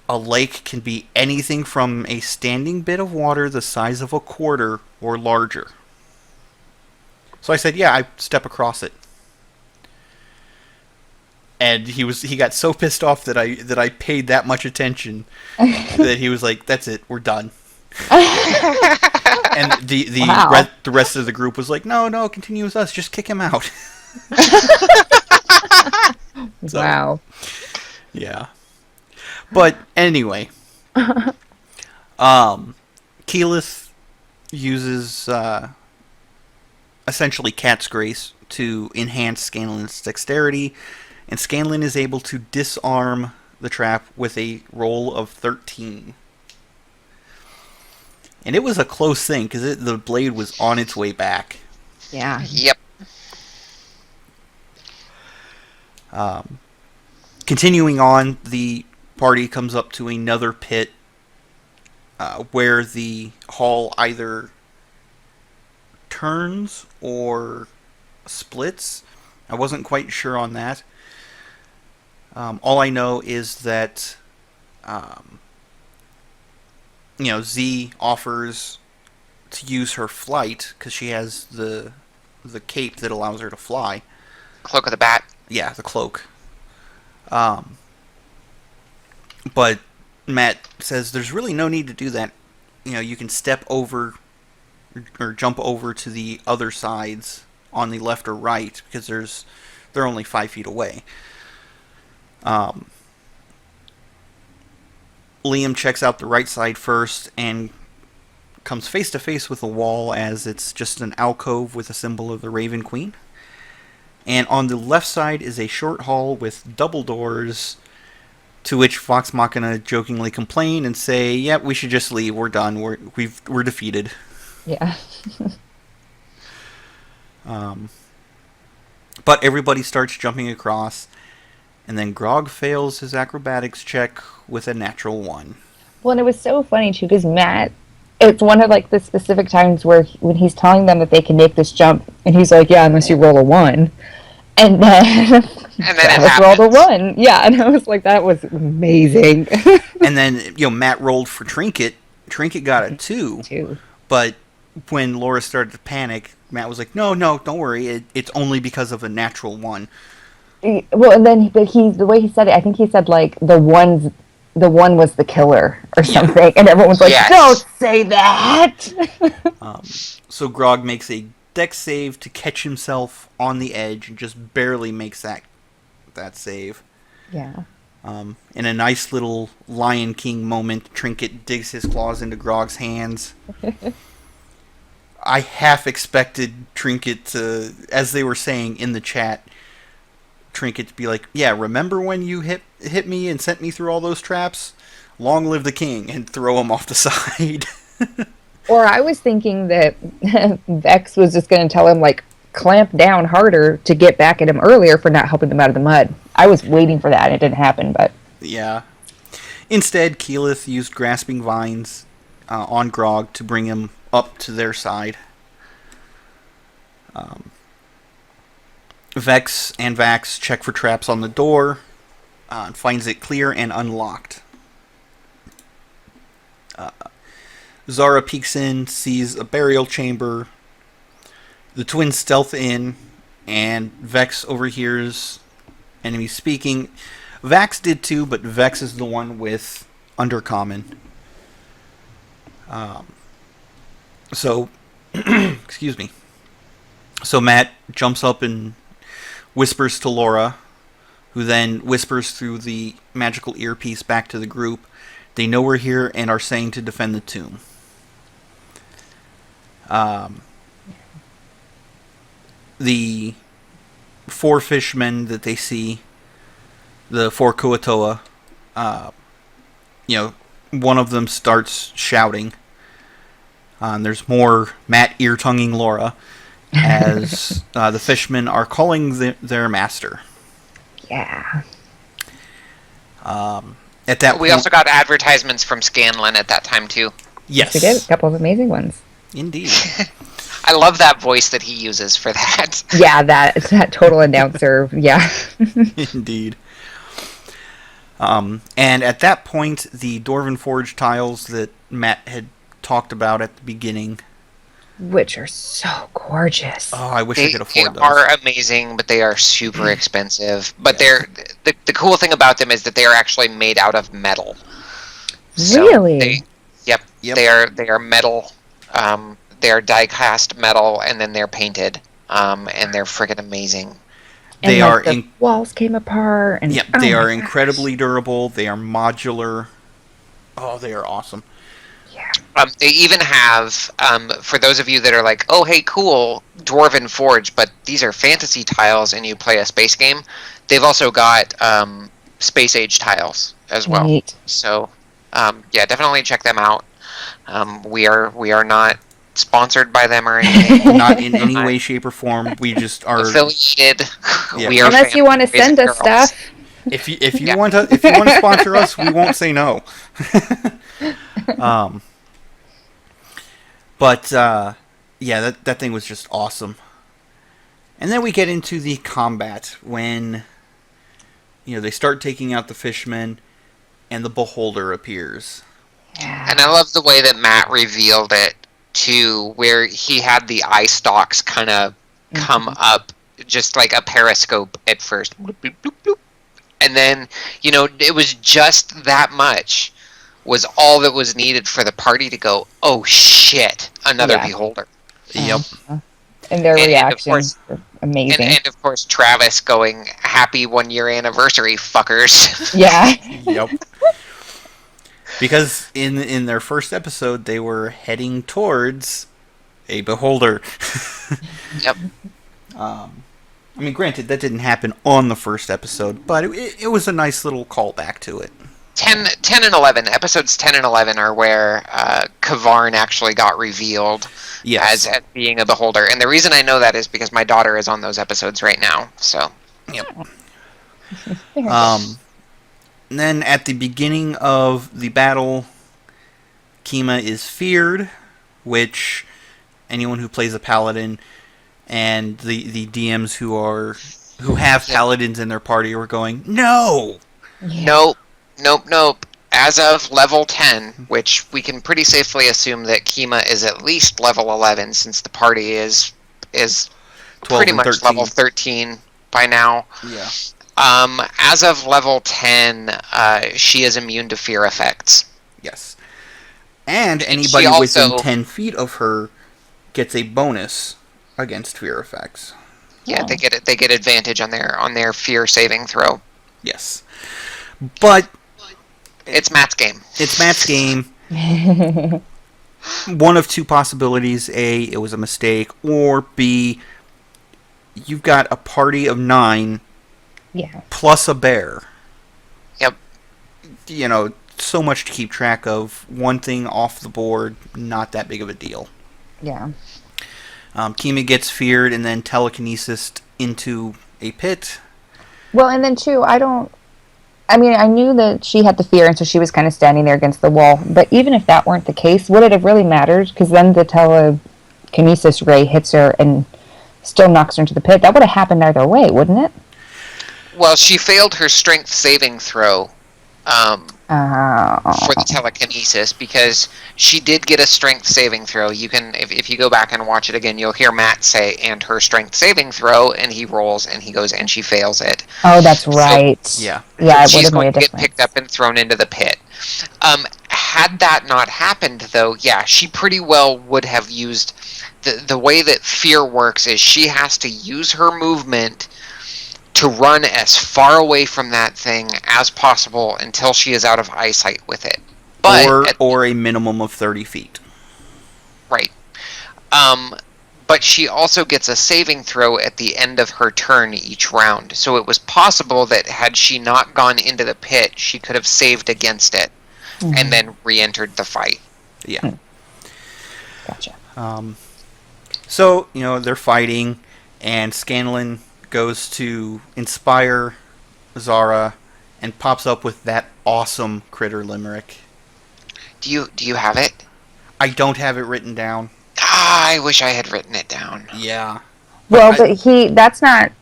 a lake can be anything from a standing bit of water the size of a quarter or larger. So I said, yeah, I step across it. And he got so pissed off that I paid that much attention that he was like, "That's it, we're done." And Wow. the rest of the group was like, "No, continue with us. Just kick him out." So, Wow. yeah. But anyway, Keyleth uses essentially Cat's Grace to enhance Scanlan's dexterity, and Scanlan is able to disarm the trap with a roll of 13. And it was a close thing, because the blade was on its way back. Yeah. Yep. Continuing on, the party comes up to another pit where the hall either turns or splits. I wasn't quite sure on that. All I know is that Z offers to use her flight because she has the cape that allows her to fly. Cloak of the Bat. Yeah, the cloak. But Matt says there's really no need to do that. You can step over or jump over to the other sides on the left or right because they're only 5 feet away. Liam checks out the right side first and comes face to face with a wall as it's just an alcove with a symbol of the Raven Queen. And on the left side is a short hall with double doors, to which Vox Machina jokingly complain and say, "Yep, we should just leave. We're done. We're defeated." Yeah. But everybody starts jumping across, and then Grog fails his acrobatics check with a natural 1. Well, and it was so funny too because Matt, it's one of like the specific times where when he's telling them that they can make this jump, and he's like, "Yeah, unless you roll a 1," and then And then it Travis rolled a happens. 1. Yeah, and I was like, that was amazing. And then Matt rolled for Trinket. Trinket got a 2, Too. but when Laura started to panic, Matt was like, "No, don't worry. It's only because of a natural 1." Well, and then the way he said it, I think he said like the one was the killer or something, and everyone's like, Yes. "Don't say that." So Grog makes a dex save to catch himself on the edge and just barely makes that save. Yeah. In a nice little Lion King moment, Trinket digs his claws into Grog's hands. I half expected Trinket to, as they were saying in the chat, Trinket to be like, "Yeah, remember when you hit me and sent me through all those traps? Long live the king," and throw him off the side. Or I was thinking that Vex was just going to tell him like clamp down harder to get back at him earlier for not helping them out of the mud. I was waiting for that, and it didn't happen. But Yeah. Instead, Keyleth used grasping vines on Grog to bring him up to their side. Vex and Vax check for traps on the door, and finds it clear and unlocked. Zara peeks in, sees a burial chamber. The twins stealth in, and Vex overhears enemies speaking. Vax did too, but Vex is the one with Undercommon. So, excuse me. So Matt jumps up and whispers to Laura, who then whispers through the magical earpiece back to the group. They know we're here and are saying to defend the tomb. The 4 fishmen that they see, the 4 Kuatoa, one of them starts shouting. There's more Matt ear-tonguing Laura as the fishmen are calling their master. yeah. At that We point, also got advertisements from Scanlan at that time too. yes, We did a couple of amazing ones. indeed. I love that voice that he uses for that. Yeah, that total announcer. Yeah. Indeed. And at that point, the Dwarven Forge tiles that Matt had talked about at the beginning. Which are so gorgeous. Oh, I wish I could afford They those. are amazing, but they are super expensive. But Yeah. the cool thing about them is that they are actually made out of metal. Really? Yep. Yep. They are metal. They are die cast metal, and then they're painted. And they're freaking amazing. They and, are the walls came apart. And Yep, they are incredibly durable. They are modular. Oh, they are awesome. Yeah. They even have, for those of you that are like, oh, hey, cool, Dwarven Forge, but these are fantasy tiles and you play a space game, they've also got Space Age tiles as well. Neat. So, yeah, definitely check them out. We are not sponsored by them or anything. Not in any way, shape, or form. We just are affiliated. Yeah. We are Unless you want to boys and send us girls. stuff. If you Yeah. want to sponsor us, we won't say no. But yeah, that thing was just awesome. And then we get into the combat when they start taking out the fishmen, and the beholder appears. Yeah. And I love the way that Matt revealed it too, where he had the eye stalks kind of come up, just like a periscope at first. Bloop, bloop, bloop, bloop. And then, it was just that much was all that was needed for the party to go, oh shit, another Yeah. beholder. Yep. And their And of reactions course- were amazing. And of course, Travis going, happy 1 year anniversary, fuckers. Yeah. Yep. Because in their first episode, they were heading towards a beholder. Yep. I mean, granted, that didn't happen on the first episode, but it was a nice little callback to it. 10 and 11. Episodes 10 and 11 are where Kavarn actually got revealed Yes. as being a beholder. And the reason I know that is because my daughter is on those episodes right now. So, Yep. And then at the beginning of the battle, Kima is feared, which anyone who plays a paladin and the DMs who have paladins in their party are going, no! nope. As of level 10, which we can pretty safely assume that Kima is at least level 11 since the party is 12 pretty and much 13. level 13 by now. Yeah. As of level 10, she is immune to fear effects. Yes. And anybody She also- within 10 feet of her gets a bonus against fear effects. Yeah, they get advantage on their fear saving throw. Yes. But It's Matt's game. it's Matt's game. One of two possibilities. A, it was a mistake. Or B, you've got a party of 9 Yeah. plus a bear. Yep. So much to keep track of. One thing off the board, not that big of a deal. Yeah. Kima gets feared and then telekinesis into a pit. Well, and then too, I knew that she had the fear, and so she was kind of standing there against the wall. But even if that weren't the case, would it have really mattered? Because then the telekinesis ray hits her and still knocks her into the pit. That would have happened either way, wouldn't it? Well, she failed her strength saving throw for the telekinesis because she did get a strength saving throw. You can, if you go back and watch it again, you'll hear Matt say, and her strength saving throw, and he rolls, and he goes, and she fails it. Oh, that's right. Yeah. Yeah, it would She's have made going a to get difference. picked up and thrown into the pit. Had that not happened, though, yeah, she pretty well would have used... The way that fear works is she has to use her movement to run as far away from that thing as possible until she is out of eyesight with it. But Or a minimum of 30 feet. right. But she also gets a saving throw at the end of her turn each round. So it was possible that had she not gone into the pit, she could have saved against it and then re-entered the fight. Yeah. Gotcha. So, they're fighting, and Scanlan goes to inspire Zara and pops up with that awesome critter limerick. Do you have it? I don't have it written down. I wish I had written it down. Yeah. Well, but that's not.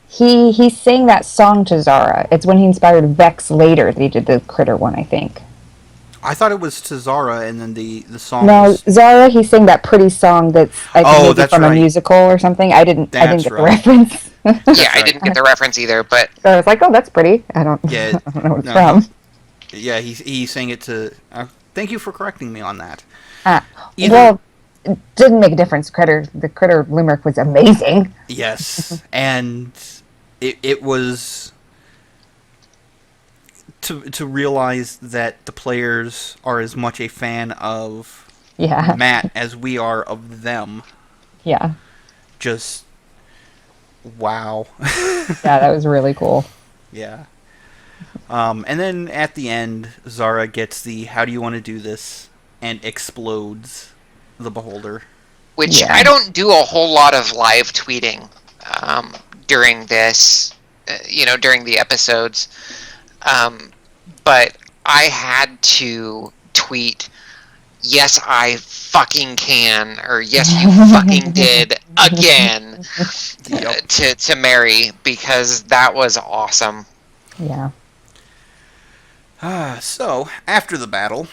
He sang that song to Zara. It's when he inspired Vex later that he did the critter one, I think. I thought it was to Zara, and then the song No, was... Zara, he sang that pretty song that's I think Oh, maybe that's from a right. musical or something. I didn't That's get the right. reference. Yeah, I right. didn't get the reference either, but So I was like, oh, that's pretty. Yeah. I don't know what it's No, from. he sang it to... thank you for correcting me on that. Either... Well, it didn't make a difference. The critter limerick was amazing. Yes. And it was... To realize that the players are as much a fan of Yeah. Matt as we are of them. Yeah. Just... Wow. Yeah, that was really cool. Yeah. And then at the end, Zara gets the "How do you want to do this?" and explodes the beholder. which Yeah. I don't do a whole lot of live tweeting during this, during the episodes. But I had to tweet, "Yes, I fucking can," or "Yes, you fucking did again," Yep. to Mary, because that was awesome. Yeah. So after the battle,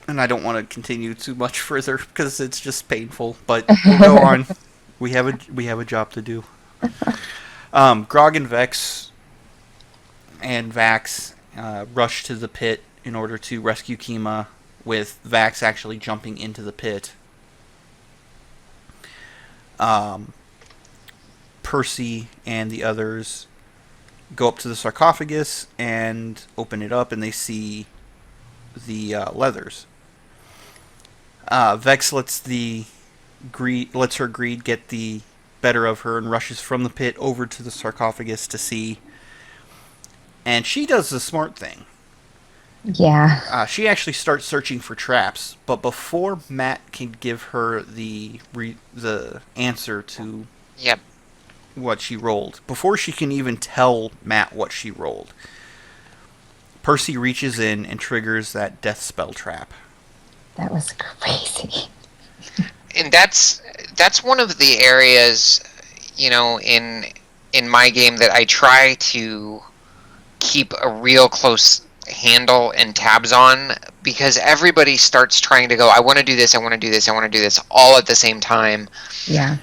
and I don't want to continue too much further because it's just painful, but we'll go on. We have a job to do. Grog and Vex and Vax rush to the pit in order to rescue Kima, with Vax actually jumping into the pit. Percy and the others go up to the sarcophagus and open it up, and they see the leathers. Vex lets her greed get the better of her and rushes from the pit over to the sarcophagus to see. And she does the smart thing. Yeah. She actually starts searching for traps, but before Matt can give her the answer to Yep. what she rolled, before she can even tell Matt what she rolled, Percy reaches in and triggers that death spell trap. That was crazy. And that's one of the areas, in my game that I try to keep a real close handle and tabs on, because everybody starts trying to go, I want to do this, I want to do this, I want to do this all at the same time. Yeah.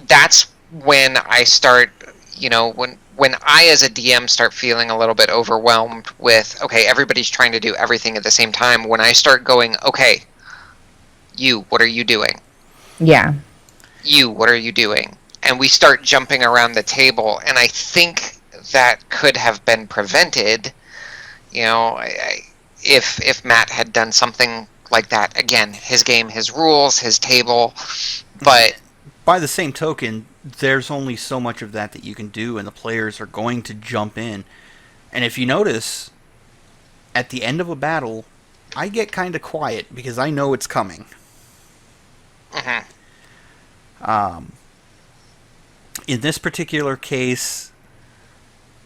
That's when I start, when I as a DM start feeling a little bit overwhelmed with, okay, everybody's trying to do everything at the same time, when I start going, okay, what are you doing? Yeah. What are you doing? And we start jumping around the table, and I think that could have been prevented, if Matt had done something like that. Again, his game, his rules, his table, but... By the same token, there's only so much of that you can do, and the players are going to jump in. And if you notice, at the end of a battle, I get kind of quiet because I know it's coming. Mm-hmm. In this particular case,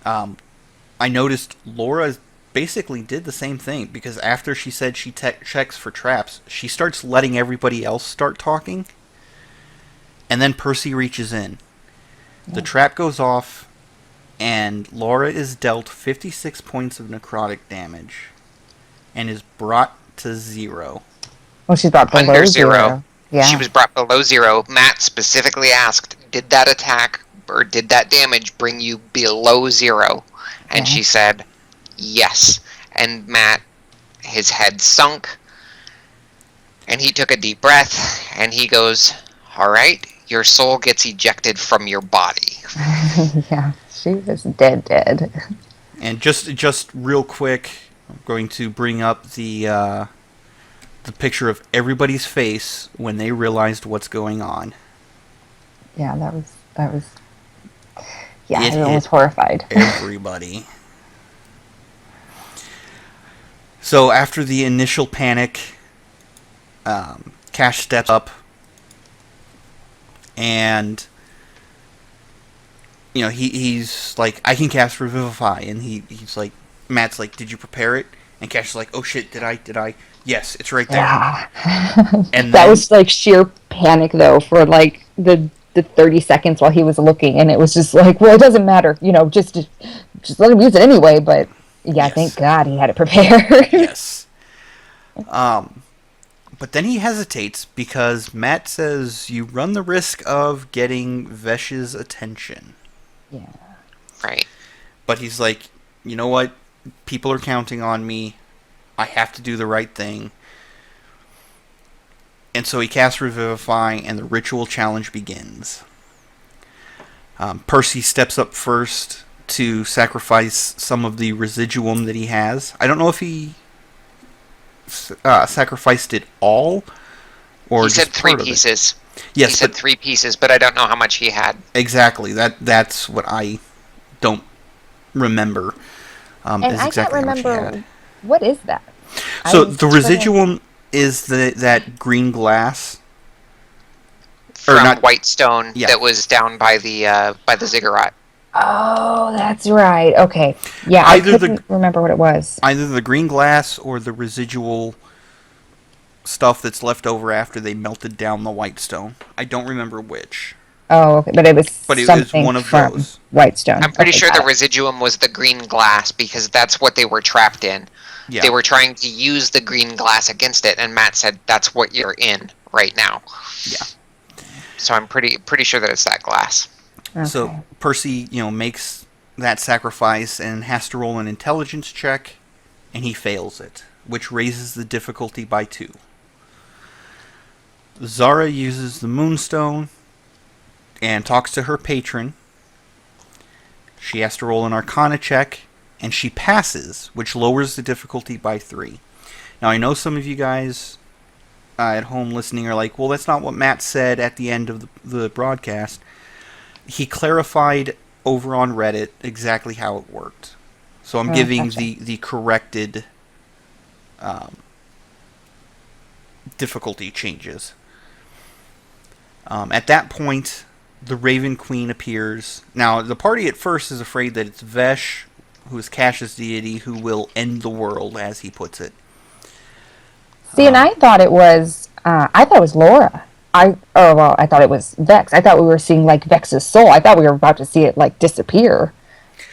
I noticed Laura basically did the same thing, because after she said she checks for traps, she starts letting everybody else start talking, and then Percy reaches in. The trap goes off, and Laura is dealt 56 points of necrotic damage, and is brought to 0. Well, she's brought below Under 0. Yeah. She was brought below 0. Matt specifically asked, did that attack or did that damage bring you below 0? And she said, yes. And Matt, his head sunk, and he took a deep breath, and he goes, all right, your soul gets ejected from your body. Yeah, she was dead. And just real quick, I'm going to bring up the picture of everybody's face when they realized what's going on. Yeah, that was. Yeah, It everyone hit was horrified. Everybody. So after the initial panic, Cash steps up, and he's like, I can cast Revivify, and he's like, Matt's like, did you prepare it? And And Cash is like, oh shit, did I? Yes, it's right there. Yeah. And That then, was like sheer panic though for like the 30 seconds while he was looking, and it was just like, well, it doesn't matter, just let him use it anyway. But yeah, yes. thank God he had it prepared. Yes. But then he hesitates because Matt says you run the risk of getting Vesh's attention. Yeah. Right. But he's like, you know what? People are counting on me. I have to do the right thing. And so he casts Revivify, and the ritual challenge begins. Percy steps up first to sacrifice some of the residuum that he has. I don't know if he sacrificed it all, or He just said 3 part of it. pieces. Yes, he said but 3 pieces, but I don't know how much he had. exactly. That's what I don't remember. And is I exactly can't how much he remember, had. what is that? So the residuum is that green glass. From not- Whitestone Yeah. that was down by the ziggurat. Oh, that's right. Okay. Yeah, Either I couldn't remember what it was. Either the green glass or the residual stuff that's left over after they melted down the Whitestone. I don't remember which. Oh, okay. But it was But it something was one of from those. Whitestone. I'm pretty Okay, sure got the it. residuum was the green glass because that's what they were trapped in. Yeah. They were trying to use the green glass against it, and Matt said that's what you're in right now. Yeah. So I'm pretty sure that it's that glass. Okay. So Percy, makes that sacrifice and has to roll an intelligence check, and he fails it, which raises the difficulty by 2. Zara uses the Moonstone and talks to her patron. She has to roll an Arcana check, and she passes, which lowers the difficulty by 3. Now, I know some of you guys at home listening are like, well, that's not what Matt said at the end of the broadcast. He clarified over on Reddit exactly how it worked. So I'm giving gotcha. the corrected difficulty changes. At that point, the Raven Queen appears. Now, the party at first is afraid that it's Vesh, who is Cash's deity, who will end the world, as he puts it. See, and I thought it was Laura. I thought it was Vex. I thought we were seeing like Vex's soul. I thought we were about to see it like disappear.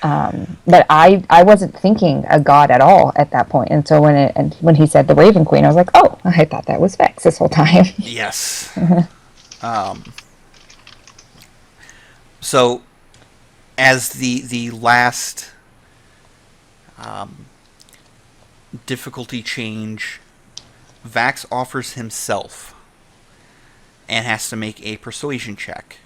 But I wasn't thinking a god at all at that point. And so when he said the Raven Queen, I was like, oh, I thought that was Vex this whole time. Yes. So, as the last difficulty change, Vax offers himself and has to make a persuasion check.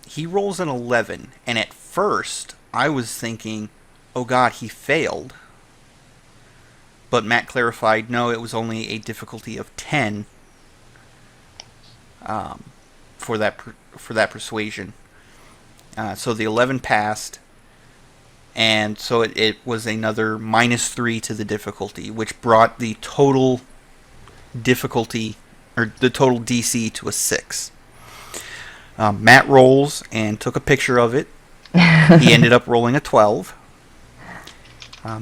He rolls an 11, and at first I was thinking, oh god, he failed. But Matt clarified, no, it was only a difficulty of 10 for that persuasion. So the 11 passed, and so it was another -3 to the difficulty, which brought the total difficulty, or the total DC, to a 6. Matt rolls and took a picture of it. He ended up rolling a 12.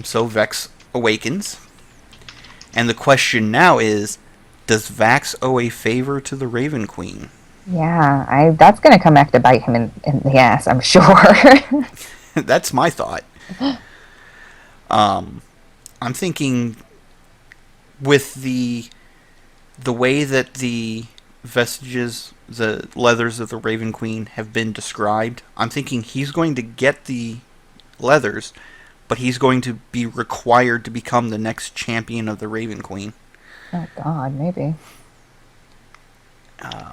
So Vex awakens. And the question now is, does Vax owe a favor to the Raven Queen? Yeah, that's going to come back to bite him in the ass, I'm sure. That's my thought. I'm thinking with the way that the vestiges, the leathers of the Raven Queen have been described, I'm thinking he's going to get the leathers, but he's going to be required to become the next champion of the Raven Queen. Oh, God, maybe.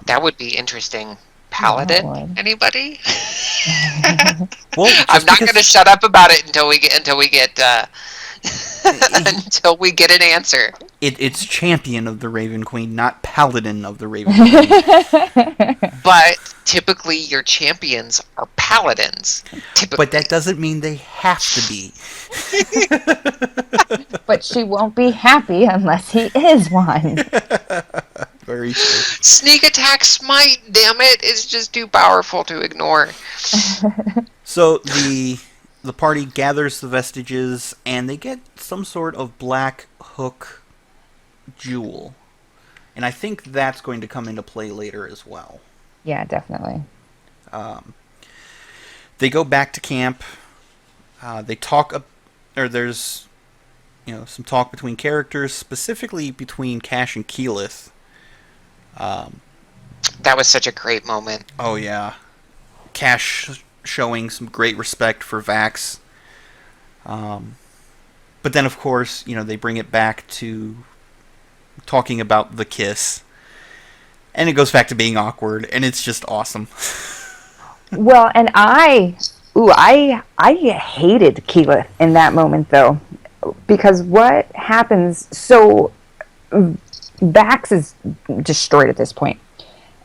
That would be interesting. Paladin? would. Anybody? Well, I'm not going to shut up about it until we get until we get an answer. It's champion of the Raven Queen, not paladin of the Raven Queen. But typically your champions are paladins. Typically. But that doesn't mean they have to be. But she won't be happy unless he is one. Very true. Sneak attack smite, damn it, is just too powerful to ignore. So the the party gathers the vestiges, and they get some sort of black hook jewel. And I think that's going to come into play later as well. Yeah, definitely. They go back to camp. They talk, or there's, some talk between characters, specifically between Cash and Keyleth. That was such a great moment. Oh yeah, Cash showing some great respect for Vax. But then, of course, they bring it back to talking about the kiss. And it goes back to being awkward, and it's just awesome. Well, and I hated Keyleth in that moment, though. Because what happens... So, Vax is destroyed at this point.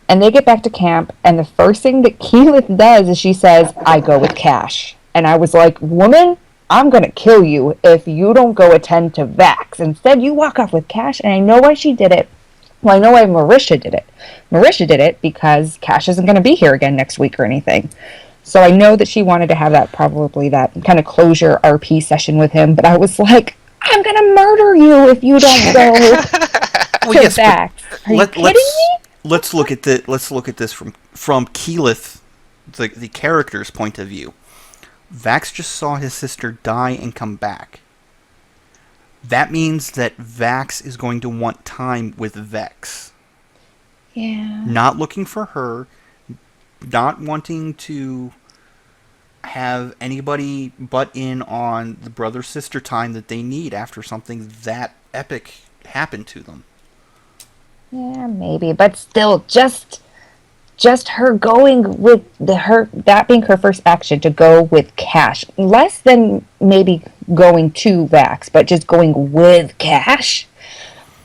And they get back to camp, and the first thing that Keyleth does is she says, I go with Cash. And I was like, woman, I'm going to kill you if you don't go attend to Vax. Instead, you walk off with Cash, and I know why she did it. Well, I know why Marisha did it. Marisha did it because Cash isn't going to be here again next week or anything. So I know that she wanted to have that kind of closure RP session with him, but I was like, I'm going to murder you if you don't go to Vax. Are you kidding me? Let's look at this from Keyleth, the character's point of view. Vax just saw his sister die and come back. That means that Vax is going to want time with Vex. Yeah. Not looking for her, not wanting to have anybody butt in on the brother-sister time that they need after something that epic happened to them. Yeah, maybe, but still, just her going with that being her first action to go with Cash, less than maybe going to Vax, but just going with Cash.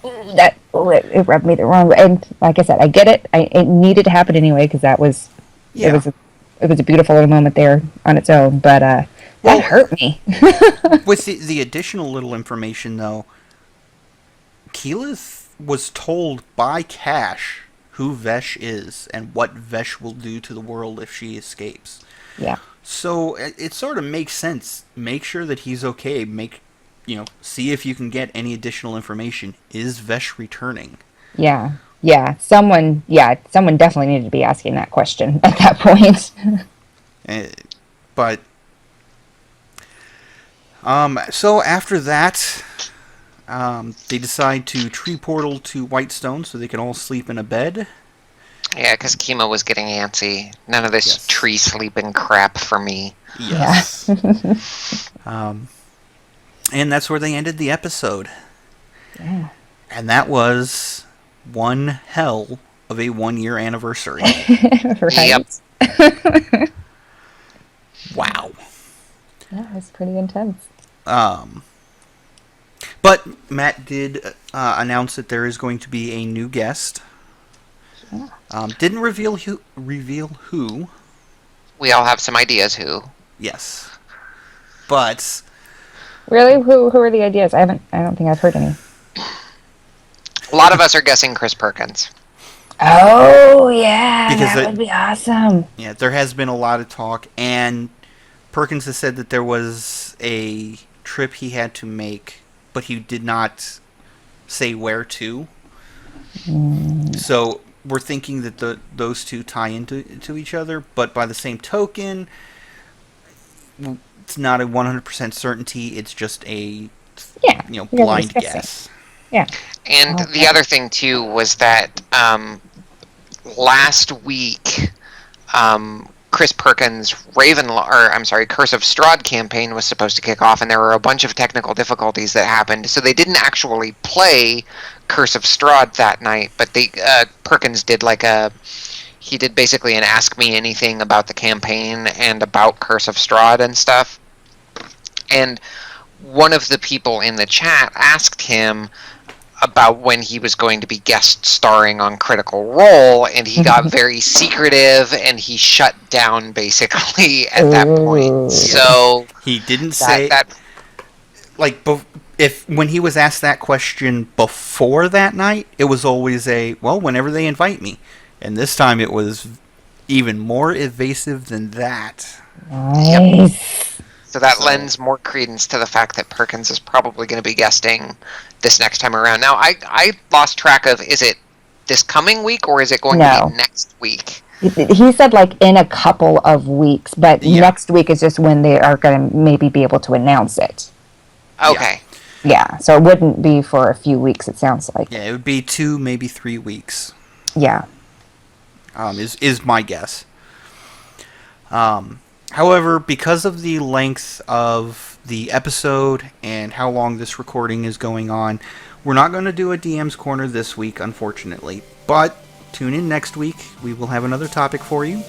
It rubbed me the wrong way. And like I said, I get it. It needed to happen anyway because it was a beautiful little moment there on its own. But that hurt me. With the additional little information, though, Keyleth was told by Cash who Vesh is and what Vesh will do to the world if she escapes. Yeah. So it sort of makes sense. Make sure that he's okay. See if you can get any additional information. Is Vesh returning? Yeah. Yeah. Someone definitely needed to be asking that question at that point. But so after that, they decide to tree portal to Whitestone so they can all sleep in a bed. Yeah, because Kima was getting antsy. None of this tree sleeping crap for me. Yes. And that's where they ended the episode. Yeah. And that was one hell of a 1-year anniversary. Right. Yep. Wow. Yeah, it's pretty intense. But Matt did announce that there is going to be a new guest. Yeah. Didn't reveal who. We all have some ideas who. Yes. But Really? Who are the ideas? I don't think I've heard any. A lot of us are guessing Chris Perkins. Oh, yeah. Because that would be awesome. Yeah, there has been a lot of talk, and Perkins has said that there was a trip he had to make, but he did not say where to. So we're thinking that those two tie into each other, but by the same token, it's not a 100% certainty. It's just a blind guess. Yeah. And the other thing too was that last week, Chris Perkins' Curse of Strahd campaign was supposed to kick off, and there were a bunch of technical difficulties that happened, so they didn't actually play Curse of Strahd that night. But Perkins did he did basically an Ask Me Anything about the campaign and about Curse of Strahd and stuff. And one of the people in the chat asked him about when he was going to be guest starring on Critical Role, and he got very secretive, and he shut down basically at that point. So he didn't say that. When he was asked that question before that night, it was always whenever they invite me, and this time it was even more evasive than that. Nice. So So that lends more credence to the fact that Perkins is probably going to be guesting this next time around. Now, I lost track of, is it this coming week or is it going to be next week? He said like in a couple of weeks, but next week is just when they are going to maybe be able to announce it. Okay. Yeah, so it wouldn't be for a few weeks, it sounds like. Yeah, it would be 2, maybe 3 weeks. Yeah. Is my guess. However, because of the length of the episode and how long this recording is going on, we're not going to do a DM's Corner this week, unfortunately. But tune in next week. We will have another topic for you.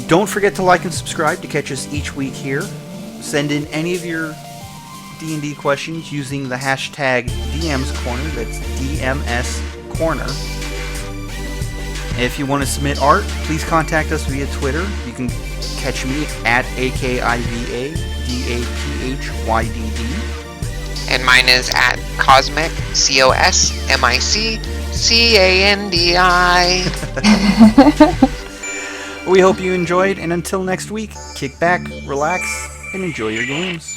Don't forget to like and subscribe to catch us each week here. Send in any of your D&D questions using the hashtag DM's Corner. That's DMS Corner. If you want to submit art, please contact us via Twitter. You can catch me at AKIVADAPHYDD. And mine is at Cosmic, COSMICCANDI. We hope you enjoyed, and until next week, kick back, relax, and enjoy your games.